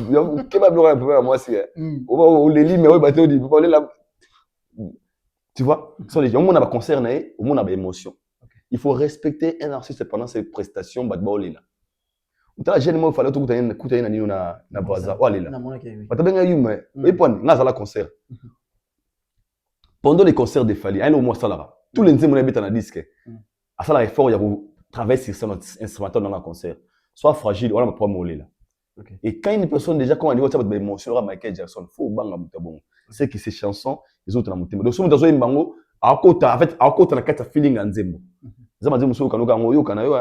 Qu'est pas bloquer un peu à moi c'est. On les lit mais on va te dire pas là. Tu vois, sur les gens on a concerné, on a émotion. Il faut respecter un artiste pendant ses prestations badba olela. Utala jeune mo fallait tout kuta na nini na baza olela. Na mona ke. Batabenga yuma. Et puis ngaza la concert. Pendant les concerts de Fally, un au mois salara. Tous les Nzembo na beta na disque. À ça la effort il y a pour travailler sur son instrumental dans le concert. soit fragile, on a pas molé là. Okay. Et quand une personne déjà quand on dit ça émotion Michael Jackson, faut banga mutabon. C'est que ces chansons, les autres na mutema. Donc somo dazo imbango, akota en fait akota na kata feeling en nzembo. Zama nzembo so kanoka ngo yo kana yo.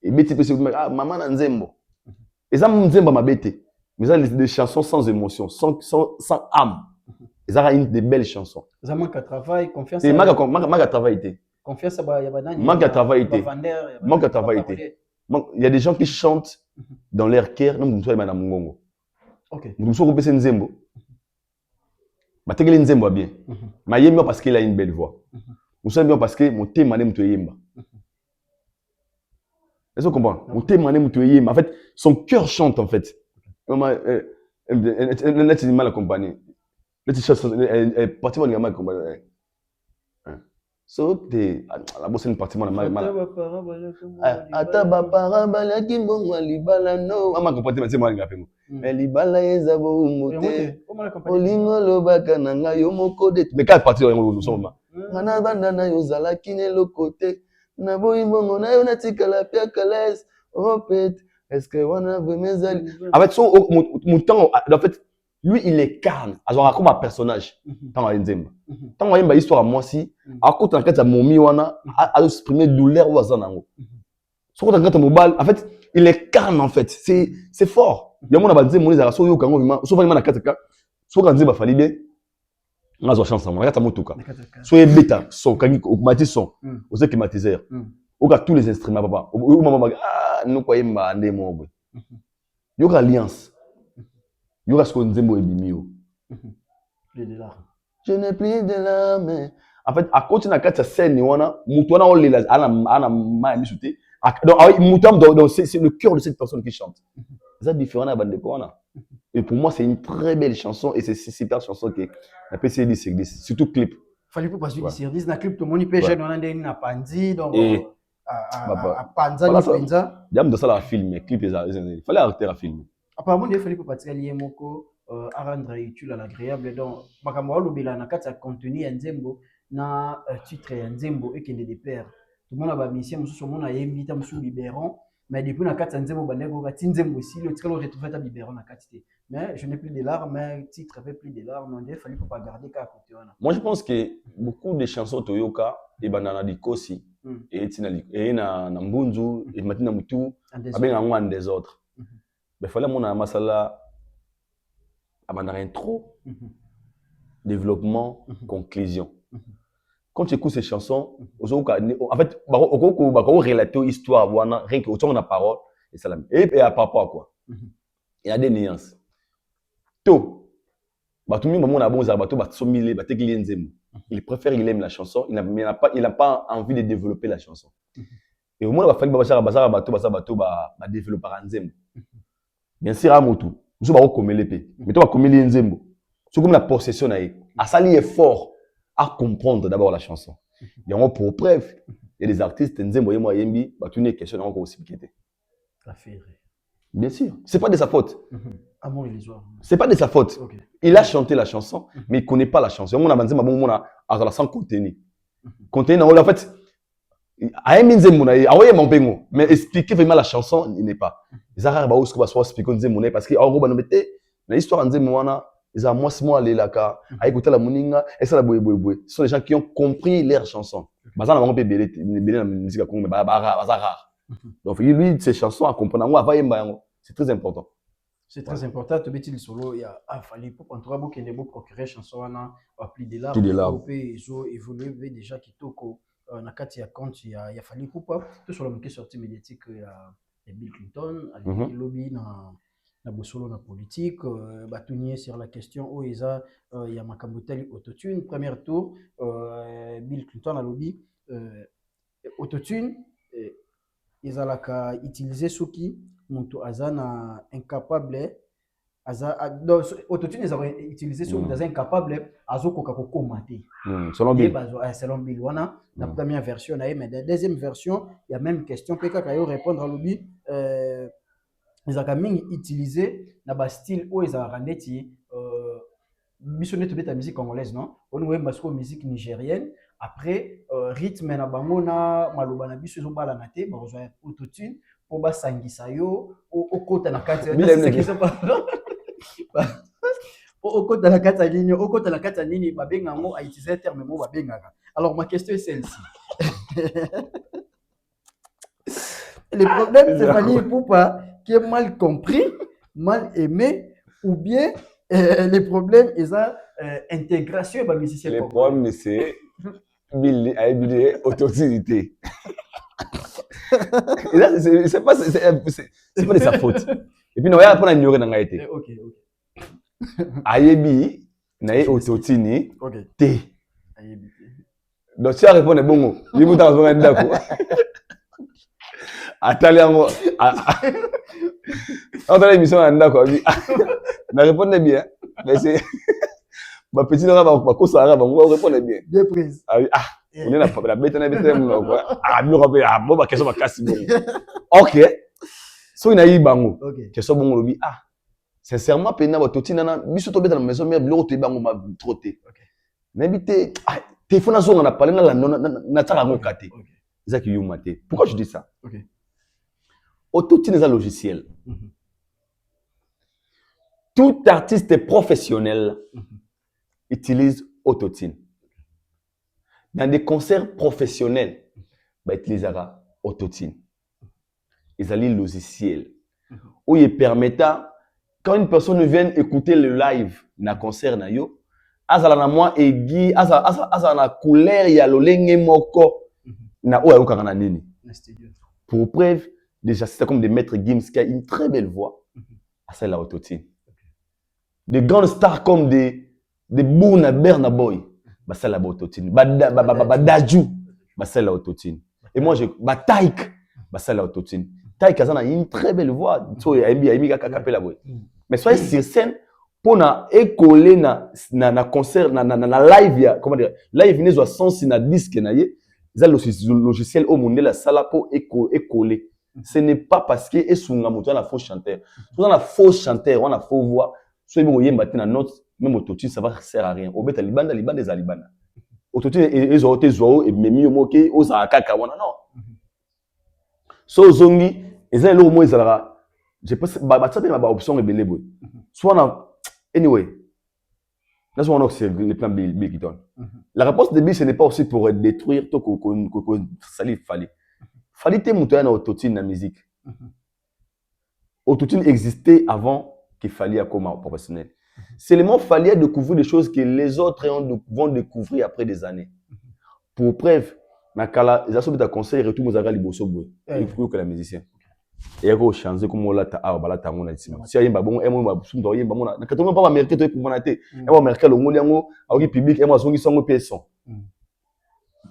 Et beti pe ah maman na nzembo. Et ça nzembo mabete. Mais ça des chansons sans émotion, sans âme. Et ça une des belles chansons. Ça manque à travail, confiance. Et manque à travail. Confiance à ya badani. Manque à travail. Manque à travail. Il y a des gens qui chantent dans leur cœur, non nous sommes na mungongo. OK. Nous sommes kopesa nzembo. Ba tegeli nzembo bien. Ma yemba parce qu'il a une belle voix. Nous sommes bien parce que mon thème mané muto yemba. Est-ce que vous comprenez? Mon thème mané muto yemba. En fait, son cœur chante en fait. Maman elle mal accompagné. Là tu cherches partie mal accompagné. So la bosse une partie mal ata ba parabala kimbongo libala no ama comporter c'est moi ngapengo mais libala ezabo umuté olingo lobaka nanga yo moko de mais quatre parties nous sommes ngana banda na yo zala kinelo côté na boyi bongo na yo natikala pia kales opet est-ce que wana vemezali avec son mon temps en fait lui il est calme alors comme un personnage dans la nzemba tant yemba histoire moi si à côté en kata momi wana a exprimer douleur ou azanango soko en kata mobile en fait il est calme en fait c'est fort yamo na banze moni za so yo kango vima so vima na kata so kan nzemba fali bien ngazo chance moi kata motuka so e beta so kangi okumati son ose climatiseur oka tous les instruments papa o mama ah nous kwa yemba ande mo yo ka alliance yo ka sko nzembo ebimio plus de larmes. Je n'ai plus de larmes. En fait, à côté de la scène, on mutuana on les ana ma sauté. Donc mutuam donc c'est le cœur de cette personne qui chante. C'est différent à bande de et pour moi c'est une très belle chanson et c'est super chanson que la PCD c'est surtout clip. Fallait pas passer du service na clip tout le monde peut jeune on a des na pandi donc à panza ni penza. Diam de ça la film clip il fallait arrêter la film. Apparemment il fallait pas partir lié moko à rendre utile à l'agréable donc makambo lobela na kati ya contenu ya nzembo na titre ya nzembo et kende de père tout le monde ba mission mususu mona yembi ta musu biberon mais depuis na kati ya nzembo bandeko ka nzembo aussi le titre retrouver ta biberon na kati mais je n'ai plus de larmes mais titre fait plus de larmes on il fallait pas garder qu'à côté wana. Moi je pense que beaucoup de chansons toyoka et banana dikosi et tinali et na mbunzu et matina mutu abenga ngwan des autres mais fallait mona masala à intro, développement, conclusion. Quand tu écoutes ces chansons, en fait, on relate l'histoire, rien que autant on a parole, et à rapport à quoi? Il y a des nuances. Tout le monde a bon il préfère, il aime la chanson, il n'a pas envie de développer la chanson. Et au moins, il va falloir développer un nzembo. Bien sûr, à Motu. Nous sommes comme l'épée. Mais toi, comme nzembo. C'est comme la possession. À ça, il est fort à comprendre d'abord la chanson. Il y a pour preuve, il y a des artistes, nzembo, moi, yembi, bah, tu n'es question encore aussi piqué. Bien sûr. C'est pas de sa faute. Amour illusoire. C'est pas de sa faute. Okay. Il a chanté la chanson, mais il connaît pas la chanson. On a dit, on a sans contenu. Contenu, en fait, mais expliquer vraiment la chanson, il n'est pas. Zara ba osko ba soit expliquer nzembo parce que en gros ba nomete na histoire nzembo wana ils moi les laka a écouter la moninga et ça la boy. Ce sont les gens qui ont compris leur chanson. Bazana ba ngompe belé la musique congo mais bazara. Donc lui ces chansons à comprendre moi va yemba yango, c'est très important. C'est très important to beti le solo il y a fallait pour en trois beau que ne beau procurer chanson wana plus de l'art développer ils évoluer déjà kitoko na kati ya compte il y a fallu coupa tout sur la sortie médiatique il y a Bill Clinton avec lobby na bosolo na politique batunier sur la question où il y a Makamboteli autotune premier tour Bill Clinton a lobby autotune ils a la utiliser soki monto azana incapable autotune ils ont utilisé sur des incapables azokoka ko commenter selon Bill wana la première version mais la deuxième version il y a même question peka kayo répondre à lobby ils ont quand même utilisé na ba style où ils ont rendeti missionné toute la musique congolaise non on voit parce que musique nigérienne après rythme na bango na maloba na biso zo bala na te ba rejoindre autotune pour basangisa yo au côté na kati au côté la carte ligne au côté la carte nini babenga ngo a utiliser terme mo babengaka. Alors ma question est celle-ci. Le problème c'est Fanny Poupa qui est mal compris, mal aimé ou bien les problèmes ils ont intégration ba musicien. Le problème c'est autorité. Et là c'est pas de sa faute. Et puis non, il y a pas ignorer dans ngaité. OK. Ayebi na ye autotini te. Ayebi. Donc si tu réponds bongo, il vous dans un ndako. Atali yango. On a l'émission en ndako. Na répondre bien. Mais c'est ma petite raba ba ko sara ba on répondre bien. Bien prise. On est la bête na bête mo quoi. Mi robé bon ba question ba kasi bongo. OK. So ina yi bango. Question bongo lobi sincèrement pena batotina na biso to beta na maison mais biloko to bango ma troté. N'habite téléphone na zonga na parler na tsaka ngo kate. Zaki yuma te. Pourquoi je dis ça? OK. Autotune est un logiciel. Tout artiste professionnel utilise Autotune. Dans des concerts professionnels, bah utilisera Autotune. Ils ont un logiciel où il permettra quand une personne vient écouter le live na concert na yo, azala na moi egi, azala na couleur ya lolenge moko na oya ukanga na nini. Pour preuve, déjà c'est comme de Maître Gims qui a une très belle voix, à celle la Autotune. Des grandes stars comme des Burna Burna Boy, bah celle la Autotune. Daju, bah celle la Autotune. Et moi Taïk, bah celle la Autotune. Taïk a une très belle voix, so Aimi kapela boy. Mais soyez sur scène pour na écoler na concert na live ya comment dire live ne zo sens na disque na ye. Ça le logiciel au monde la sala pour écoler. Ce n'est pas parce que esunga moto na faux chanteur. Tout na faux chanteur, on a faux voix. Soit bon yemba na note même Autotune ça va sert à rien. Obeta libanda des alibana. Autotune ezo tezo et memi moke o za kaka wana non. So zongi ezali lo mo ezala je pense ba option rebelle boy. Soit na anyway. Là on a le plan Bill qui donne. La réponse de Bill ce n'est pas aussi pour détruire tout que ça fallait. Fallait te monter na Autotune na musique. Autotune existait avant qu'il fallait comme professionnel. Seulement fallait découvrir des choses que les autres vont découvrir après des années. Pour preuve, na kala ils ont conseil retour aux agali bosso boy. Il faut que la musicien et il faut changer comme on l'a ta balata ngona ici. Si yemba bon emo ba sundo yemba mona na katonga pas américain to pour monate. Emo américain lo ngoli yango au public emo zongi songo pièce.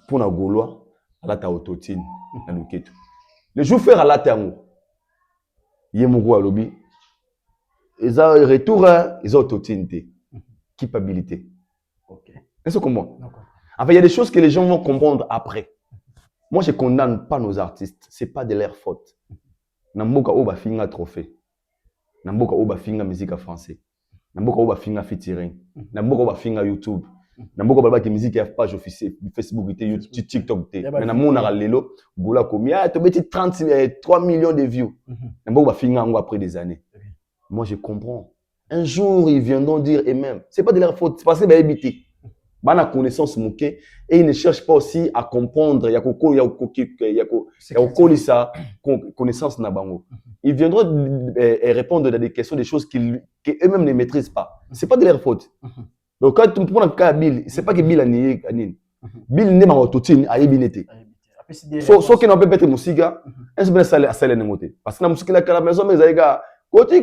Pour na golois ala ta Autotune na luketo. Le jour faire ala ta ngo. Yemo ko alobi. Ils ont retour ils ont Autotune capacité. OK. Est-ce que comment? Enfin, il y a des choses que les gens vont comprendre après. Moi, je ne condamne pas nos artistes. Ce n'est pas de leur faute. Namboka oba finga trophée. Namboka oba finga musique français. Namboka oba finga featuring. Namboka oba finga YouTube. Namboka oba ki musique page officielle Facebook YouTube TikTok. Mais namona lelo gola komia to beti 3 millions de views. Namboka oba finga ngo après des années. Moi, je comprends. Un jour, ils viendront dire, et même, ce n'est pas de leur faute, c'est parce qu'ils vont habiter. Ils ont connaissance moquée et ils ne cherchent pas aussi à comprendre. Il y a connaissance nabango. Ils viendront répondre à des questions, des choses qu'eux-mêmes ne maîtrisent pas. Ce n'est pas de leur faute. Donc, quand tu prends le cas de Bill, ce n'est pas que Bill a nié. Bill n'est pas Autotune, a ébinité. Sauf qu'il n'a pas être musique, est-ce que ça a été parce que la musique, à la maison, mais côté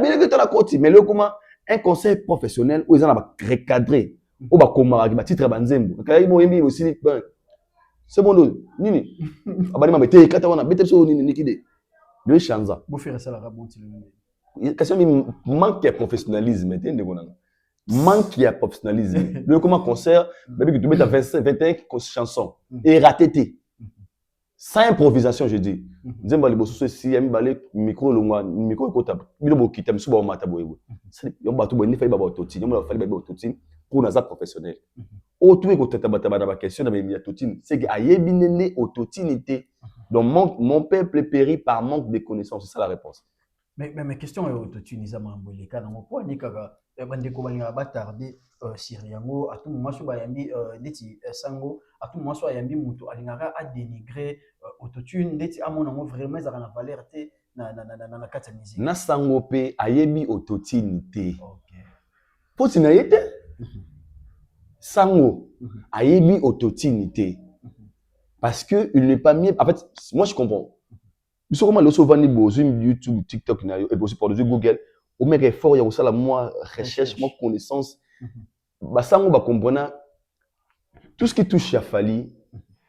bien que tu la côté mais le comment un conseil professionnel où ils ont recadré ou ba komara ba titre banzembo kaya mo yembi aussi c'est bon nini abali ma bete kata wana bete so nini nikide le chanza bo faire ça la rabonti le question manque de professionnalisme entende kona manque de professionnalisme le comment concert bébé que tu mets à 21 chansons et raté sans improvisation, je dis. Nzemba liboso si yami balé micro longwa micro kota bilo bokita misuba o mata boyebo. C'est yomba to boni fa ba Autotune, yomba fa ba Autotune pour naza professionnel. O tout ko tata bata ba question na ba Autotune, c'est que ayebi nene Autotune té Donc, mon peuple périt par manque de connaissances. C'est ça la réponse. Mais question est autotunisée, les cas dans mon point, ni kaga, bande ko balinga ba tardé Siriango, à tout moment so bayambi ndeti sango, à tout moment so ayambi muto alingaka a dénigrer autotune ndeti amona ngo vraiment za na valeur te na kata musique. Na sango pe ayebi autotune te. OK. Faut na yete. Sango ayebi autotune te. Parce que il n'est pas mieux. En fait, moi je comprends. Biso comment le souvent ni bozo YouTube, TikTok na yo et aussi pour Google, au mec est fort, il y a aussi la moi recherche, moi connaissance. Ba sango ba comprendre tout ce qui touche à Fali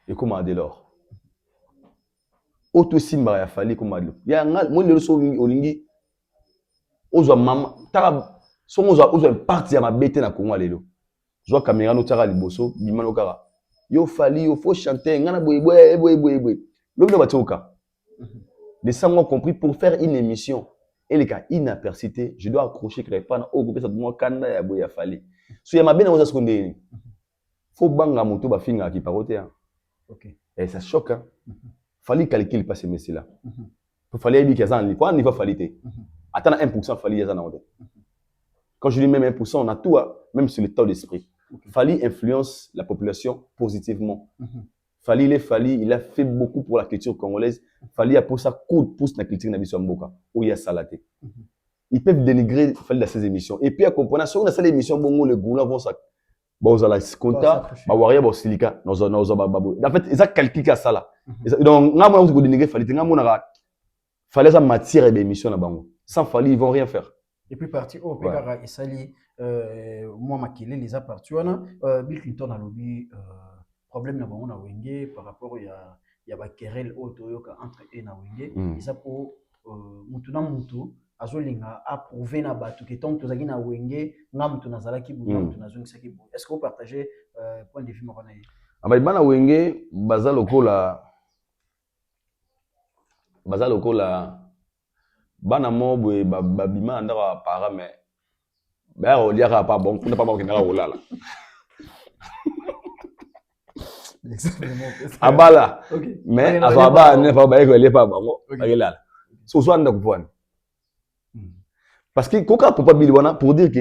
et comment Adelor. Auto simba ya Fali comme Adelor. Ya ngal moi le so olingi ozo mama tara so ozo parti ya mabete na Congo lelo. Zo caméra no tara liboso bimano kara. Yo Fali yo faut chanter ngana boy. L'homme va toka. Les sangs ont compris pour faire une émission et les cas inapercité, je dois accrocher quelque part au groupe ça moi kanda ya boy ya Fali. So ya mabena oza seconde. Faut banga moto ba finga ki parote. OK. Et ça choque hein. Fali calcule pas ces messieurs là. Pour Fali dire qu'ils ont quoi niveau Fali té. Attends 1% Fali ya na ondé. Quand je dis même 1%, on a tout même sur le taux d'esprit. Fali influence la population positivement. Fali il a fait beaucoup pour la culture congolaise. Fali a pour ça coup de pouce dans la culture na mboka où il y a salaté. Ils peuvent dénigrer Fali dans ces émissions. Et puis à comprendre sur dans cette émission bongo le goulans vont ça bon za la compta ba waria ba silika nos babo. En fait, ils a calculé ça là. Donc nga mona ko dénigrer Fali nga mona Fali ça matière d'émission na bango. Sans Fali, ils vont rien faire. Et puis parti au Pekara et Sali moi makile les a parti wana Bill Clinton a lobby problème na bango na wenge par rapport ya ba querelle autoyoka entre eux na wenge ça pour mutu na mutu azolinga approuver na batu ke tant tozaki na wenge nga mutu nazalaki bu nga mutu nazongisaki bu. Est-ce que vous partagez point de vue mokona ye aba bana wenge baza lokola bana mobwe babima ndaka para mais ba oliaka pas bon kuna pas bon kenga olala abala mais azaba ne pas ba ele pas bon bagela so so anda kupona parce que koka papa bilwana pour dire que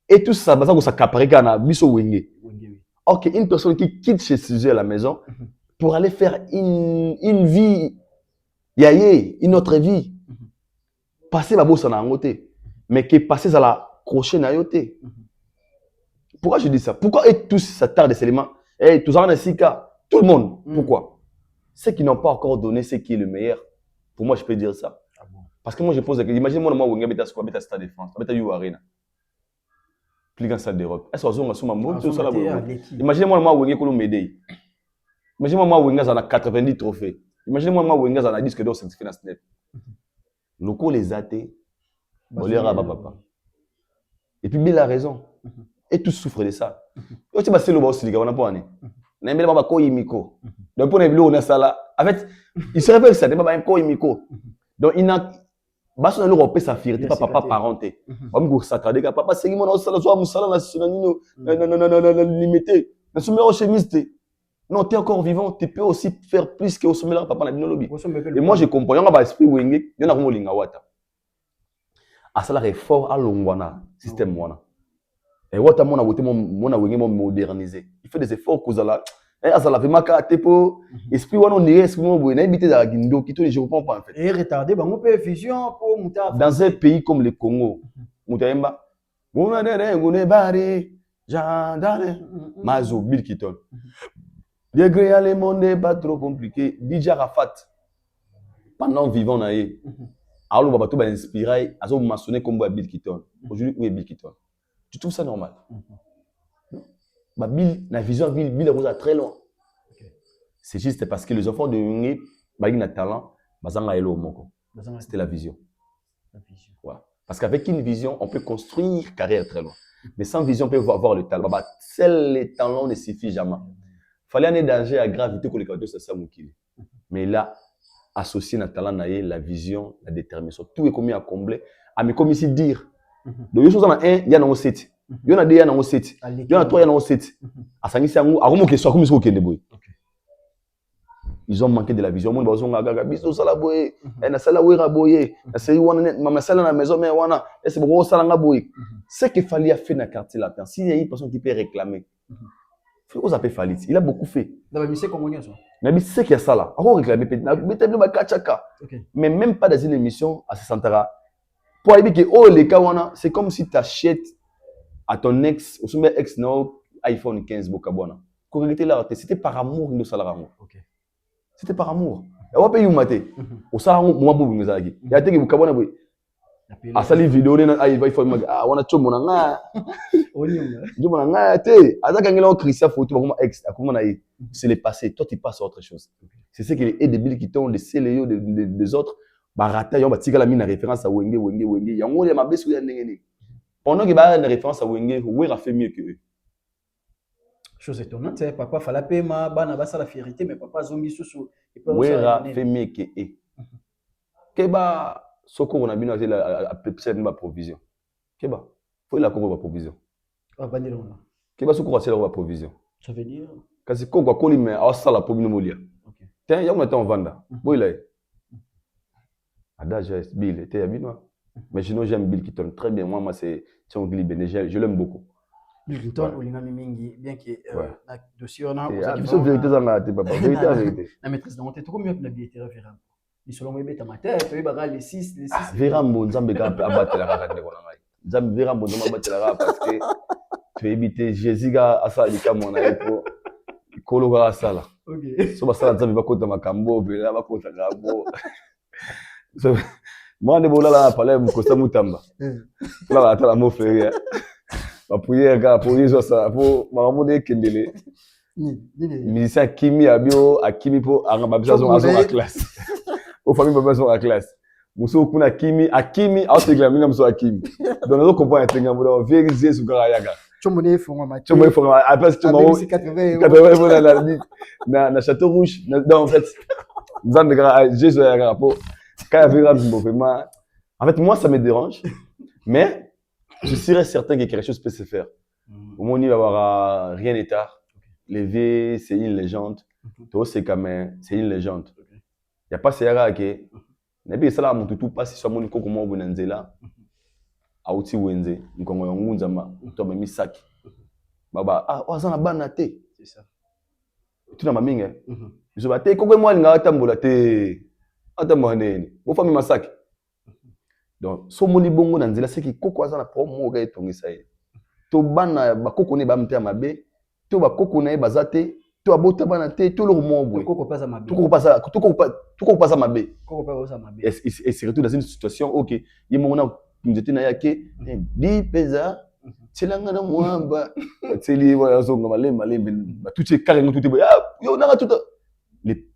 et tout ça baza ko s'accaparer kana biso wenge. OK, une personne qui quitte chez sujet à la maison pour aller faire une vie yaye, une autre vie. Passer ma bosse na ngoté mais qui passer à la crochet na yoté. Pourquoi je dis ça? Pourquoi et tous s'attardent des éléments et tous en sika tout le monde pourquoi? Ceux qui n'ont pas encore donné ce qui est le meilleur. Pour moi je peux dire ça. Parce que moi je pose la question, imagine moi wenga beta squad beta Stade de France, beta You Arena. Plus grand stade d'Europe. Est-ce que on a sous ma moto ça là? Imagine moi wenga ko médaille. Imagine moi wenga ça a 90 trophées. Imagine moi wenga ça a disque d'or certifié na Snap. Loko les athées, on les rabat papa. Et puis il a raison. Et tous souffrent de ça. Et tu vas se le voir aussi les gars, on a pas année. N'aimez pas quoi imiko. Donc pour les on a ça là. En fait, il se révèle ça, pas un quoi imiko. Donc il n'a pas son leur repère sa fierté, pas papa parenté. On go s'attarder que papa c'est mon ça soit musala na non limité. Na sommet chemise. Non, tu es encore vivant, tu peux aussi faire plus que au sommet là papa na bino lobby. Et moi je comprends, on va esprit wenge, il y en a molinga wata. À ça la fort à longwana système wana. Et wata mona wote mona wenge mo moderniser. Il fait des efforts kozala. Et à ça la vraiment ka pour esprit wana on dirait esprit mo boy na habiter dans Guindo qui je comprends pas en fait. Et retardé bango pe vision pour muta. Dans un pays comme le Congo, mutaemba. Mona dere ngone bari jandane mazo Bill Clinton. Degré le monde n'est pas trop compliqué. DJ Rafat, pendant vivant naïe, alors on va tout inspirer, à ce moment sonné comme Bill Clinton. Aujourd'hui, où est Bill Clinton? Tu trouves ça normal? Bill, la vision Bill est très loin. C'est juste parce que les enfants de Yungé, ils ont talent, c'était la vision. Ouais. Parce qu'avec une vision, on peut construire carrière très loin. Mais sans vision, on peut avoir le talent. Seul le talent ne suffit jamais. Fallait un danger à gravité que les cadeaux ça mouki. Mais là associé à talent la vision, la détermination, tout est commis à combler. Ah mais comme ici dire. Donc il y a un, il y en a 7. Il y en a deux, il y en a 7. Il y en a 3, il y en a 7. À ça, il y a un, à comment que soit comme ça au Kenya boy. ils ont manqué de la vision. Mon bazon gaga biso sala boye, na sala wera boye, na série wana mama sala na maison mais wana, et c'est gros sala nga boye. Ce qu'il fallait faire dans quartier latin. S'il y a une personne qui peut réclamer, faut appeler Falit. Il a beaucoup fait. D'abord monsieur Congolais ça. Mais c'est qu'il y a ça là. On réclamer mais même pas dans une émission à ce centre-là. Pour dire que oh les cas wana, c'est comme si tu achètes à ton ex, au sommet ex no iPhone 15 bokabona. Correcté là, c'était par amour il nous salara. OK. C'était par amour. Et on paye maté. Au ça moi bobu ngazaki. Ya teki bokabona boy. A sali vidéo na iPhone mag ah wana chomo na nga. Onyonga. Chomo na nga té. Azaka ngela o Christian photo bakoma ex akoma na yi. C'est le passé. Toi tu passes à autre chose. C'est ce qui est débile qui t'ont laissé les yeux des autres. Barata yo batika la mine référence à Wenge. Yango ya mabesu ya ndengeni. Pendant que bah une référence à Wenge, Wenge a fait mieux que eux. Chose étonnante, c'est papa fallait payer ma bana basa la fierté mais papa zongi susu. Wenge a fait mieux que eux. Keba soko on a bien la pepsi na provision. Keba faut la koko ba provision. Ah bandelo na. Keba soko c'est la provision. Ça veut dire kasi koko koli mais a sala provision molia. OK. Tiens, ya on vanda. Boila. Adage Bill était à Binois. Mais sinon j'aime Bill Clinton très bien. Moi c'est Thionville Béné, je l'aime beaucoup. Bill Clinton olinga mingi bien que na dossier on a ça vérité ça na papa vérité. La maîtrise dans tête combien na billet Véran. Ni selon moi beta matin puis baga les 6 Véran nzambe ka abattre la kaka ndeko na ngai. Nzambe Véran nzambe abattre la parce que tu éviter Jésus ga asali kama na epo kolo ga asala. OK. So basala nzambe bakota makambo bela bakota ngabo. So, moi, je suis là, je suis là, je suis là, je suis là, ma prière, pour les ça, pour ma maman de Kendele. Musicien Kimi Abio, Akimi pour la classe. Aux familles besoin la classe. Muso kuna Kimi, Akimi, out de la muso Akimi. Donc nous comprenons que nous avons vérifié ce Garayaga. Chomone font ma. Chomone font ma. Après c'est Chomone. 80 na Château Rouge. Non en fait, nous avons des Jésus à rapport. Quand il y avait vraiment... En fait, moi, ça me dérange, mais je serais certain que quelque chose peut se faire. Au moment où il va y avoir rien n'est tard. Lévé, c'est une légende. Toi, c'est quand même, c'est une légende. Il n'y a pas ce yara qui... N'ébé ça là, mon toutou pas si soit mon koko mo bonanzela. Auti wenze, nkongo yongunzama, to ba misaki. Baba, ah, on a banaté. C'est ça. Tu n'as pas minga. Je vais te koko moi linga tambola te. Attends, mon famille massacre. Donc, so moni bongo na nzela seki koko aza na promo ga etongisa ye. To bana ba koko ne ba mte mabe, to ba koko na e bazate, to abota bana te, to lo mo boy. Koko pasa mabe. To koko pasa mabe. Koko pasa mabe. Et surtout dans une situation OK, il mona nzete na yake, di pesa, tselanga na mwamba. Tseli wa zonga malembe, ba tout est carré tout est yo na tout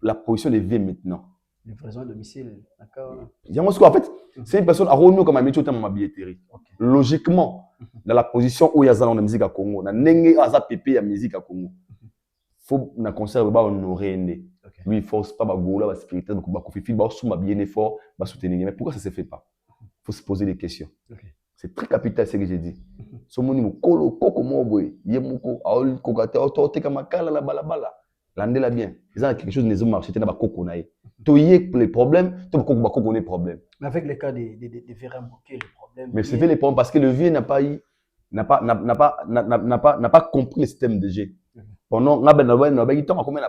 la position les vie maintenant. Livraison à domicile, d'accord. En fait, c'est une personne à Rono comme un métier dans ma billetterie. Logiquement, dans la position où il y a la musique à Congo, dans la pépé la musique à Congo, faut na conserver ba honorer né. Lui il force pas ba gola ba spirituel donc ba kofi ba sous ma bien effort ba soutenir. Mais pourquoi ça se fait pas? Faut se poser des questions. C'est très capital ce que j'ai dit. So moni mo kolo koko mo boy, yemoko aol kokate otote kama kala la balabala. Landela bien. Ils ont quelque chose ne marche, c'était na ba koko na ye. Tu y es les problèmes, tu as des problèmes. Mais avec les cas de Véran Bokeh, les problèmes. Mais c'est fait les problèmes parce que le vieux n'a pas compris le système de G. Pendant la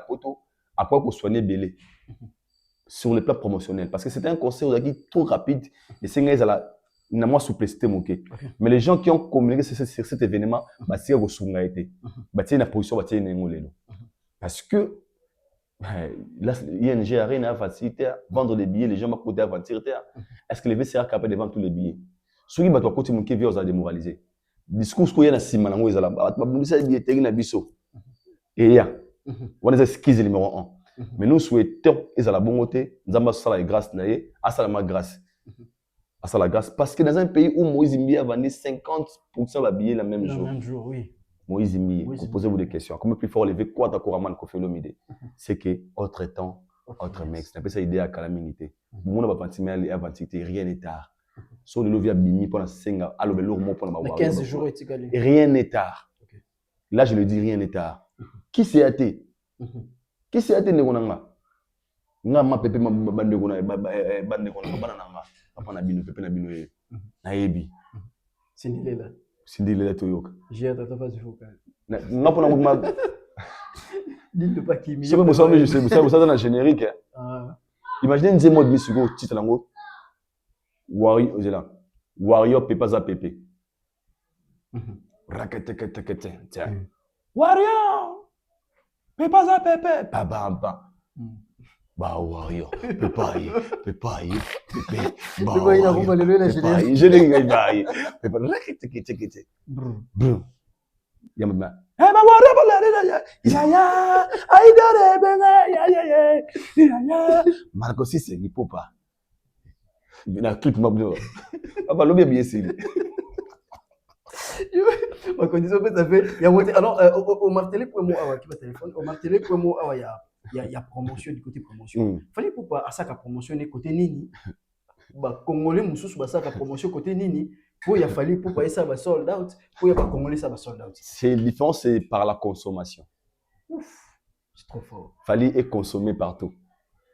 poto, à quoi pour soigner Belé sur le plan promotionnel. Parce que c'était un concert trop rapide et c'est n'a moins souplicité moqué. Mais les gens qui ont communiqué sur cet événement, c'est au Sunga été. C'est une position, parce que là, l'ING a rien à faciliter, vendre les billets, les gens vont côté aventure. Est-ce que les VCA sont capables de vendre tous les billets? Ceux qui vont côté mon qui vient aux démoraliser. Discours qu'il y a dans Simon, ils ont la billetterie na biso. Et il y a, on est esquisse numéro 1. Mais nous souhaitons, ils ont la bonne côté, nous avons ça la grâce, à ça la grâce. À ça la grâce. Parce que dans un pays où Moïse Mbi a vendu 50% de billets le même jour. Le même jour, oui. Moïse Mbi, posez-vous des questions. Comment plus fort lever quoi d'accord à man qu'on fait l'homme? C'est que autre temps, autre mec. C'est un peu ça idée à calamité. Mon va penser mais avancer rien n'est tard. Sur le levier bimi pendant 5 ans, alors le lourd mot pendant ma 15 jours est égalé. Rien n'est tard. Là je le dis rien n'est tard. Qui s'est hâté? Qui s'est hâté ne connaît pas. nga ma pepe ma bande ko na bande ko na bana nanga papa na bino pepe na bino ye na yebi Cindy Lela to yoka j'ai attendu pas du vocal nga pona ma dis pas qui c'est pas ça je sais ça dans le générique imaginez une mode misugo titre lango Wario pepe za pepe rakete tiens Wario pepe za pepe baba bah Wario pepe bah il a roulé le générique je l'ai gagné pepe rakete brum yamma eh ba Wario ba ya aidare benga ya Marco Cisse il peut pas na clip mabno papa lobi bien sili ma condition que ça fait il y a alors au martelé pour moi qui va téléphone au martelé pour moi il y a promotion du côté promotion fallait pour pas à ça promotionner côté nini ba congolais mususu ba ça promotion côté nini pour il a fallu pour pas ça ba sold out pour il y a pas congolais ça ba sold out c'est différent c'est par la consommation. Ouf, c'est trop fort. Fallait être consommé partout.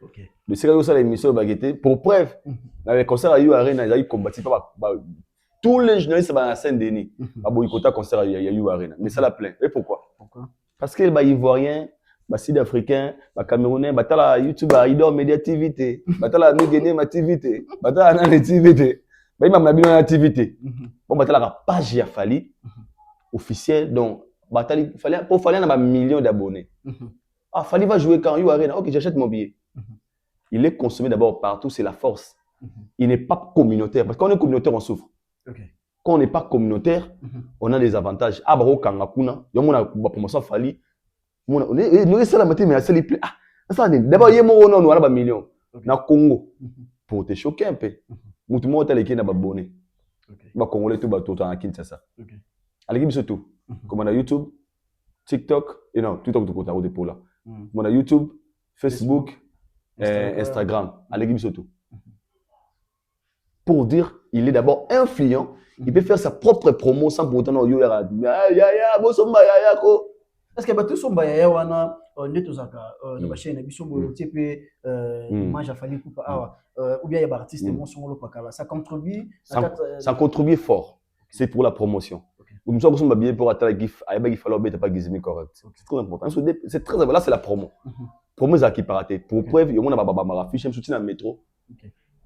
OK. Le secret de l'émission baguette pour preuve dans les concerts à Arena ils ont combattu tous les journalistes à Saint-Denis à boycotter concert à Arena mais ça la plaint et pourquoi parce que les ivoiriens les sud-africains les camerounais batala YouTube à Idor Media TV batala Nigénien ma TV batala na TV ba ima mabino na TV bon batala la page ya Fali officiel donc batali fallait na millions d'abonnés ah Fali va jouer quand Arena OK j'achète mon billet. Il est consommé d'abord partout, c'est la force. Il n'est pas communautaire. Parce qu'on est communautaire, on souffre. Okay. Quand on n'est pas communautaire, on a des avantages. Ah, bah, Kangakuna, il y a une promotion Fali. On est ça la matinée, mais c'est les plus. Ah, ça, d'abord, il y a un million. Na Congo. Pour te choquer un peu. Tout le monde est abonné. Les Congolais, tout le temps à Kinshasa. À l'équipe, surtout. Comme on a YouTube, TikTok, et non, TikTok, tout le côté pour là. On a YouTube, Facebook. Instagram, à l'équipe surtout. Pour dire, il est d'abord influent, il peut faire sa propre promo sans pour autant yo ya bosomba ya ko. Est-ce que bato somba ya wana neto zaka na ba chaîne biso bo tipe image a fallu pour awa ou bien il y a artiste mon songolo pakala ça contribue fort. C'est pour la promotion. Nous sommes somba bien pour atteindre gif ayba gif alors bête pas gizmi correct. C'est très important. C'est très important, là c'est la promo. Promo za qui paraté pour preuve yo mona ba affiche même soutien dans métro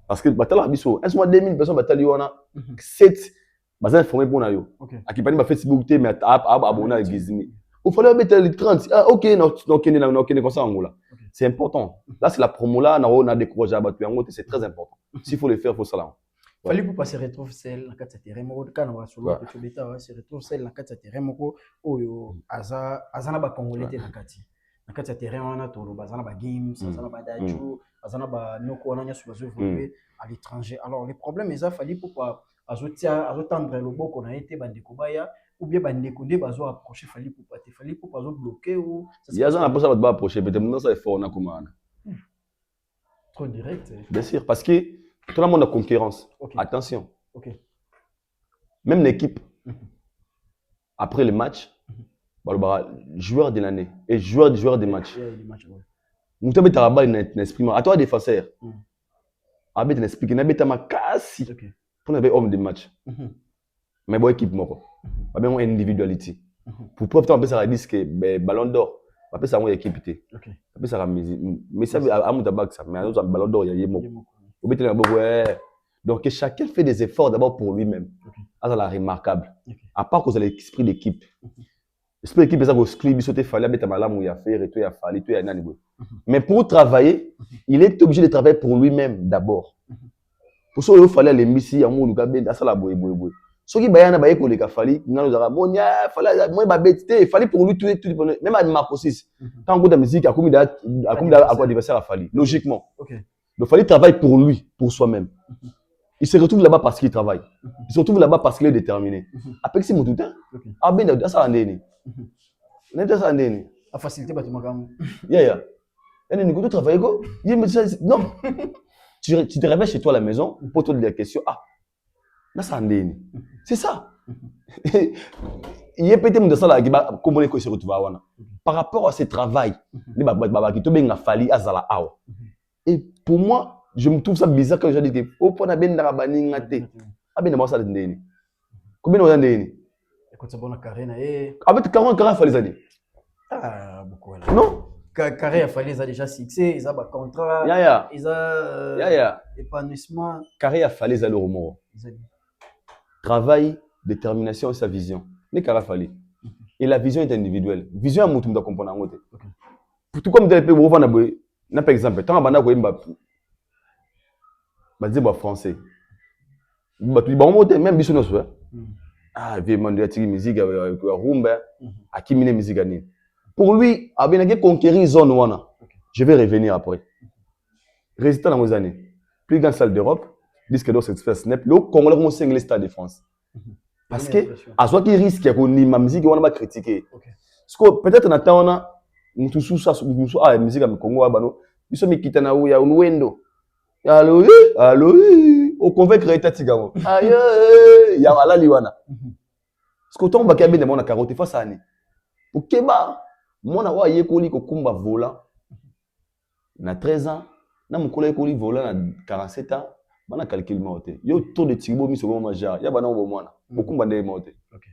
parce que batala biso est-ce moi 2000 personnes batali wana 7 bazan formé pour na yo akipani ba Facebook te mais abonné à gizmi il fallait mettre les 30 ah OK non comme ça Angola c'est important là c'est la promo là on a découragé abatu yango c'est très important s'il faut le faire faut ça là fallait pour passer retrouve celle na kati terrain moko kana wa solo to beta se retrouve celle na kati terrain moko oyo azana ba congolais te na kati na kati terrain wana tolo bazana ba games bazana ba daju bazana ba noko wana nya subazo évoluer à l'étranger alors les problèmes ils a fallu pour pas azotendre le boko na été bandeko baya ou bien bandeko nde bazo approcher fallu pour pas bloquer ou il y a ça pas ça va approcher peut-être maintenant ça est fort na comment trop direct bien sûr parce que tout le monde a concurrence attention même l'équipe après le match joueur de l'année et joueur des matchs. Nous avons travaillé dans l'esprit. À toi, défenseur. Avec l'esprit, nous avons cassé pour nous homme de match. Mais bon, équipe, nous avons une individualité. Pour preuve, on peut se dire que ballon d'or, on peut se dire équipe. On peut se dire mais ça, à mon tabac, ça. Mais à nous, ballon d'or, il y a donc, chacun fait des efforts d'abord pour lui-même. Ça, c'est remarquable. À part que vous avez l'esprit d'équipe. L'esprit d'équipe, ça vous scribe, il fallait mettre ma lame où il y a fait, et tout, il y a fallu, tout, il y a nani. Mais pour travailler, il est obligé de travailler pour lui-même d'abord. Pour ça, il fallait les missi, il y a mon gabé, ça la boue. Ce qui bayana baye ko le kafali, il nous a monia, fallait moi ba bête, fallait pour lui tout même à Marco 6. Quand on écoute la musique, à combien d'adversaire a fallu, logiquement. Donc fallait travailler pour lui, pour soi-même. Il se retrouve là-bas parce qu'il travaille. Il se retrouve là-bas parce qu'il est déterminé. Après c'est mon tout temps. Ah ben ça andeni. N'est-ce pas andeni. A facilité ba tumakamu. Yeah. Et nous travailler go. Non. Tu te réveilles chez toi à la maison pour te poser des questions. Ah. Là ça andeni. C'est ça. Il y a peut-être de ça là comment on se retrouve wana. Par rapport à ce travail, les baba qui to benga fali azala awa. Et pour moi, je me trouve ça bizarre quand je dis que oh pour na ben na bani ngate. Ah ben na ça ndeni. Combien on ndeni? Écoute ça bon carré na eh. Avec 40 carré fallait ça. Ah beaucoup là. Non? Carré a fallu ça déjà fixé, ils ont un contrat. Ya. Ils ont Ya. épanouissement. Carré a fallu ça le romo. Travail, détermination et sa vision. Ne carré fallu. Et la vision est individuelle. Vision à mon tour de comprendre en côté. Tout comme des pays où on va na par exemple, tant bana ko imba. Ba dire ba français. Ba tu ba on monte même biso no so. Ah, vieux man de la musique avec rumba, à qui mine musique ani. Pour lui, a bien conquérir zone wana. Je vais revenir après. Résultat dans nos années. Plus grande salle d'Europe, disque d'or cette fête snap, le Congolais comme single stade de France. Parce que à soit qui risque que ni ma musique on va critiquer. Parce que peut-être on attend on a tout ça ah musique am Congo abano, biso mikita na ya unwendo. Allô au convaincre état tigamo. Aïe ya ala liwana. Parce que autant bakia bien na carotte face à ni. Pour keba mona wa yekoli ko kumba volant na 13 ans, na mukolo yekoli volant na 47 ans, bana calcul moté. Yo taux de tibo mi sobo majeur, ya bana bo mona. Bokumba ndé moté. OK.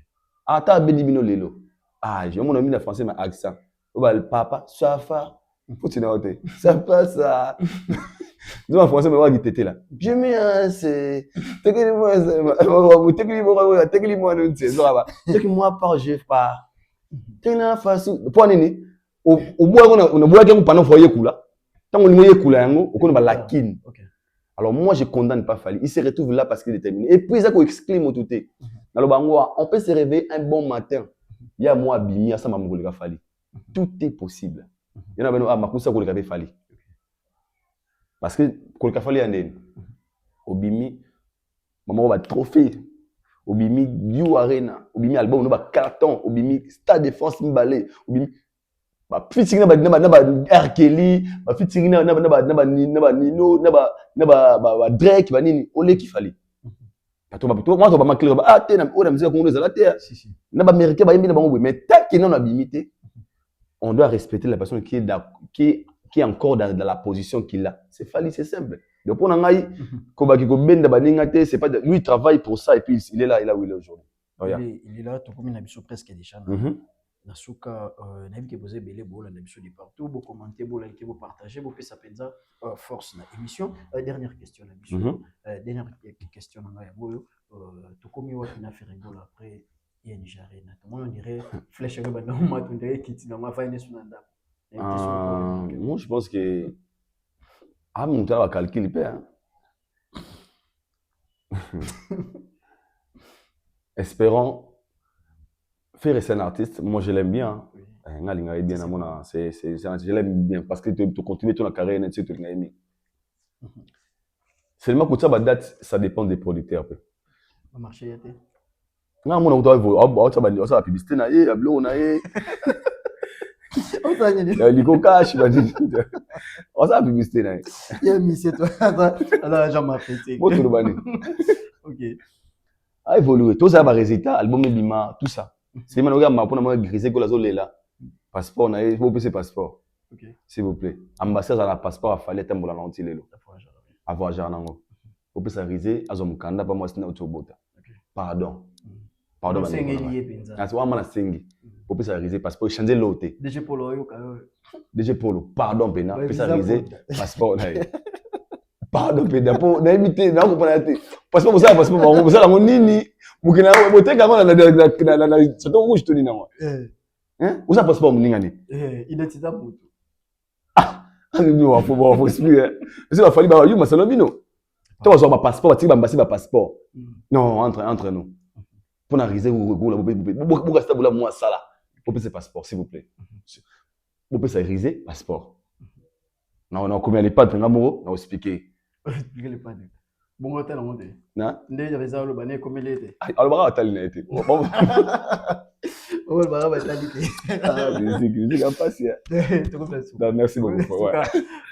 Ata beli bino lelo. Ah, je mon ami na français ma accent. O ba le papa, safa. Faut tu noter. Ça passe ça. Nous en français mais wa gitete là. Je me c'est tekeli-moi non c'est ça va. Tekeli-moi par je pas. Tena fasu. Pour nini? Au bois on a bois qui pendant foyer kula. Tant on y kula yango, on ba lakin. OK. Alors moi je condamne pas Fally. Il se retrouve là parce qu'il est déterminé. Et puis ça qu'on exclame au tout est. Dans le bangoa, on peut se réveiller un bon matin. Il y a moi bimi à ça mamgolika Fally. Tout est possible. Il y en a beno makusa ko le Fally. Parce que kolika Fally andeni. Obimi maman va trophée. Obimi You Arena, obimi album no ba carton, obimi Stade de France Mbalé, obimi ba featuring na ba R Kelly, ba featuring na Nino, na ba Drake ba nini, ole ki Fally. Pato ba moi to ba makile ba ah te na o na mzee ko ngolo te. Na ba américain ba yimbi na bango mais tant que non abimité, on doit respecter la personne qui est encore dans la position qu'il a. C'est Fally, c'est simple. Donc pour Nangaï, c'est pas lui il travaille pour ça et puis il est là où il est aujourd'hui. Il est là tout comme il a presque déjà. Nasuka na que vous belé bola na biso de partout, vous commenter, vous liker, vous partager, vous ça penza force na émission. Dernière question na biso. Dernière question na ya boyo tout comme yo na faire bola après il y a Nigeria. Tout le monde dirait flèche ba na ma tu dirais kiti na ma faine sunanda. Moi je pense que ah, mon temps va calculer hein. Espérons faire un artiste. Moi, je l'aime bien. Je l'aime bien parce que tu continues ton carrière. Seulement que ça date, ça dépend des producteurs. Le marché était. Non, mon auto, ça va publicité na ye, ablo na ye. Liko cash, on ça publicité na. Ya mi c'est toi. Alors j'en marketing. Moi tout le bani. OK. A évolué, tout ça va résultat, album bima, tout ça. C'est maintenant regarde ma pour moi griser que la zone là. Passeport na, vous pouvez passeport. OK. S'il vous plaît. Ambassade na passeport a fallu tembo la lentille lelo. Avoir jarnango. Vous pouvez s'arriser à son kanda pas moi sina autobota. Pardon. Pardon. C'est lié penza. Ah, c'est vraiment la sengi. Vous pouvez s'arriser passeport changer l'autre. DG Polo yo DG Polo, pardon pena, vous pouvez s'arriser passeport na. Pardon pena pour na imiter na comprendre. Passeport vous ça la nini. Mukina boteka ngona na c'est ton rouge toni na moi. Hein? Vous ça passeport muningani? Identité mutu. Ah, nous faut expliquer. Parce qu'il fallait ba yo masalobino. Toi on a passeport, tu vas m'embasser ba passeport. Non, entre nous. Pour n'arriver où la vous restez là moi ça là. Vous pouvez passeport s'il vous plaît. Vous pouvez s'arriser passeport. Non, combien les pattes ngamo, on expliquer. Expliquer les pattes. Bon hôtel en monte. Na? Ndé j'avais ça le bané comme il était. Alors bara hôtel na été. Bon. Oh le bara batalité. Ah, musique en passe. Merci beaucoup. Ouais.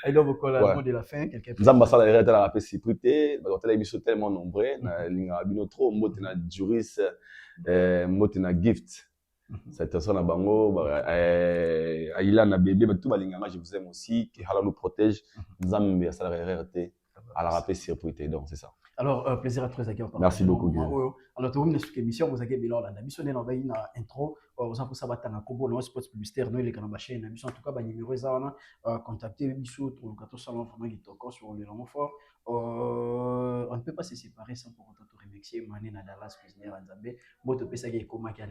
Et donc beaucoup là mot de la fin quelqu'un. Nzamba sala erreur la rapé sécurité, ba hôtel émission tellement nombreux, na linga bino trop mbote na juris mbote na gift. Cette personne à Bango, Aïla na bébé, tout balinganga, je vous aime aussi, que Allah nous protège. Nous avons mis à ça à la rappeler sur Twitter, donc c'est ça. Alors, plaisir à tous. Merci beaucoup. Alors, tu vois, cette émission, vous avez bilan, la mission est dans une intro. Vous avez ça, battre un combo, non, spot publicitaire, nous, les canaux chaîne, la mission, en tout cas, numéro est là, contactez Bissou, pour le gâteau salon, vraiment, qui est encore sur les noms forts. On ne peut pas se séparer sans pour autant te remercier. Mané na Dallas, cuisinière à Nzambé. Bon, tu peux ça qui est comme qui a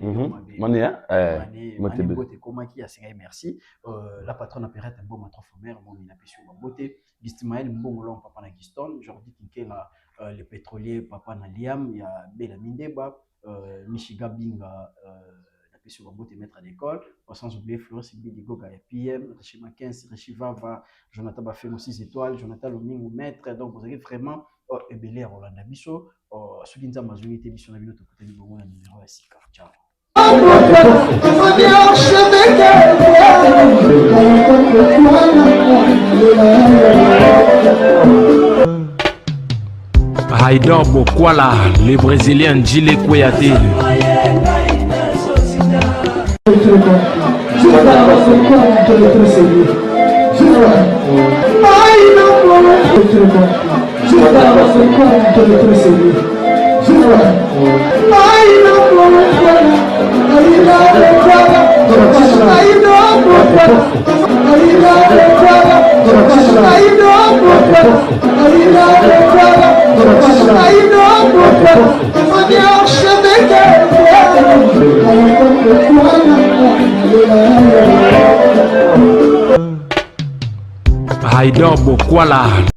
Mané, hein? Mané, beauté comme qui a signé, merci. La patronne a perdu un bon matron femelle, mon inapécieux, ma beauté. Gistimaël, bon, là, papa na Giston. Jordi Kinké, les pétroliers, papa na Liam. Il y a Bela Mindeba, Michiga Binga. Sur le maître à l'école, sans oublier Florence Bidigo, PM, Richi Mackenzie, Richi Vava, Jonathan Bafem aussi 6 étoiles, Jonathan Lomingo maître. Donc vous avez vraiment ébélé Roland Bisso, ceux qui nous ont majorité mission la vidéo de côté du numéro à Sika. Ciao. Haïdor Bokwala, le Brésilien Djile Kouyaté. Haïdor Bokwala.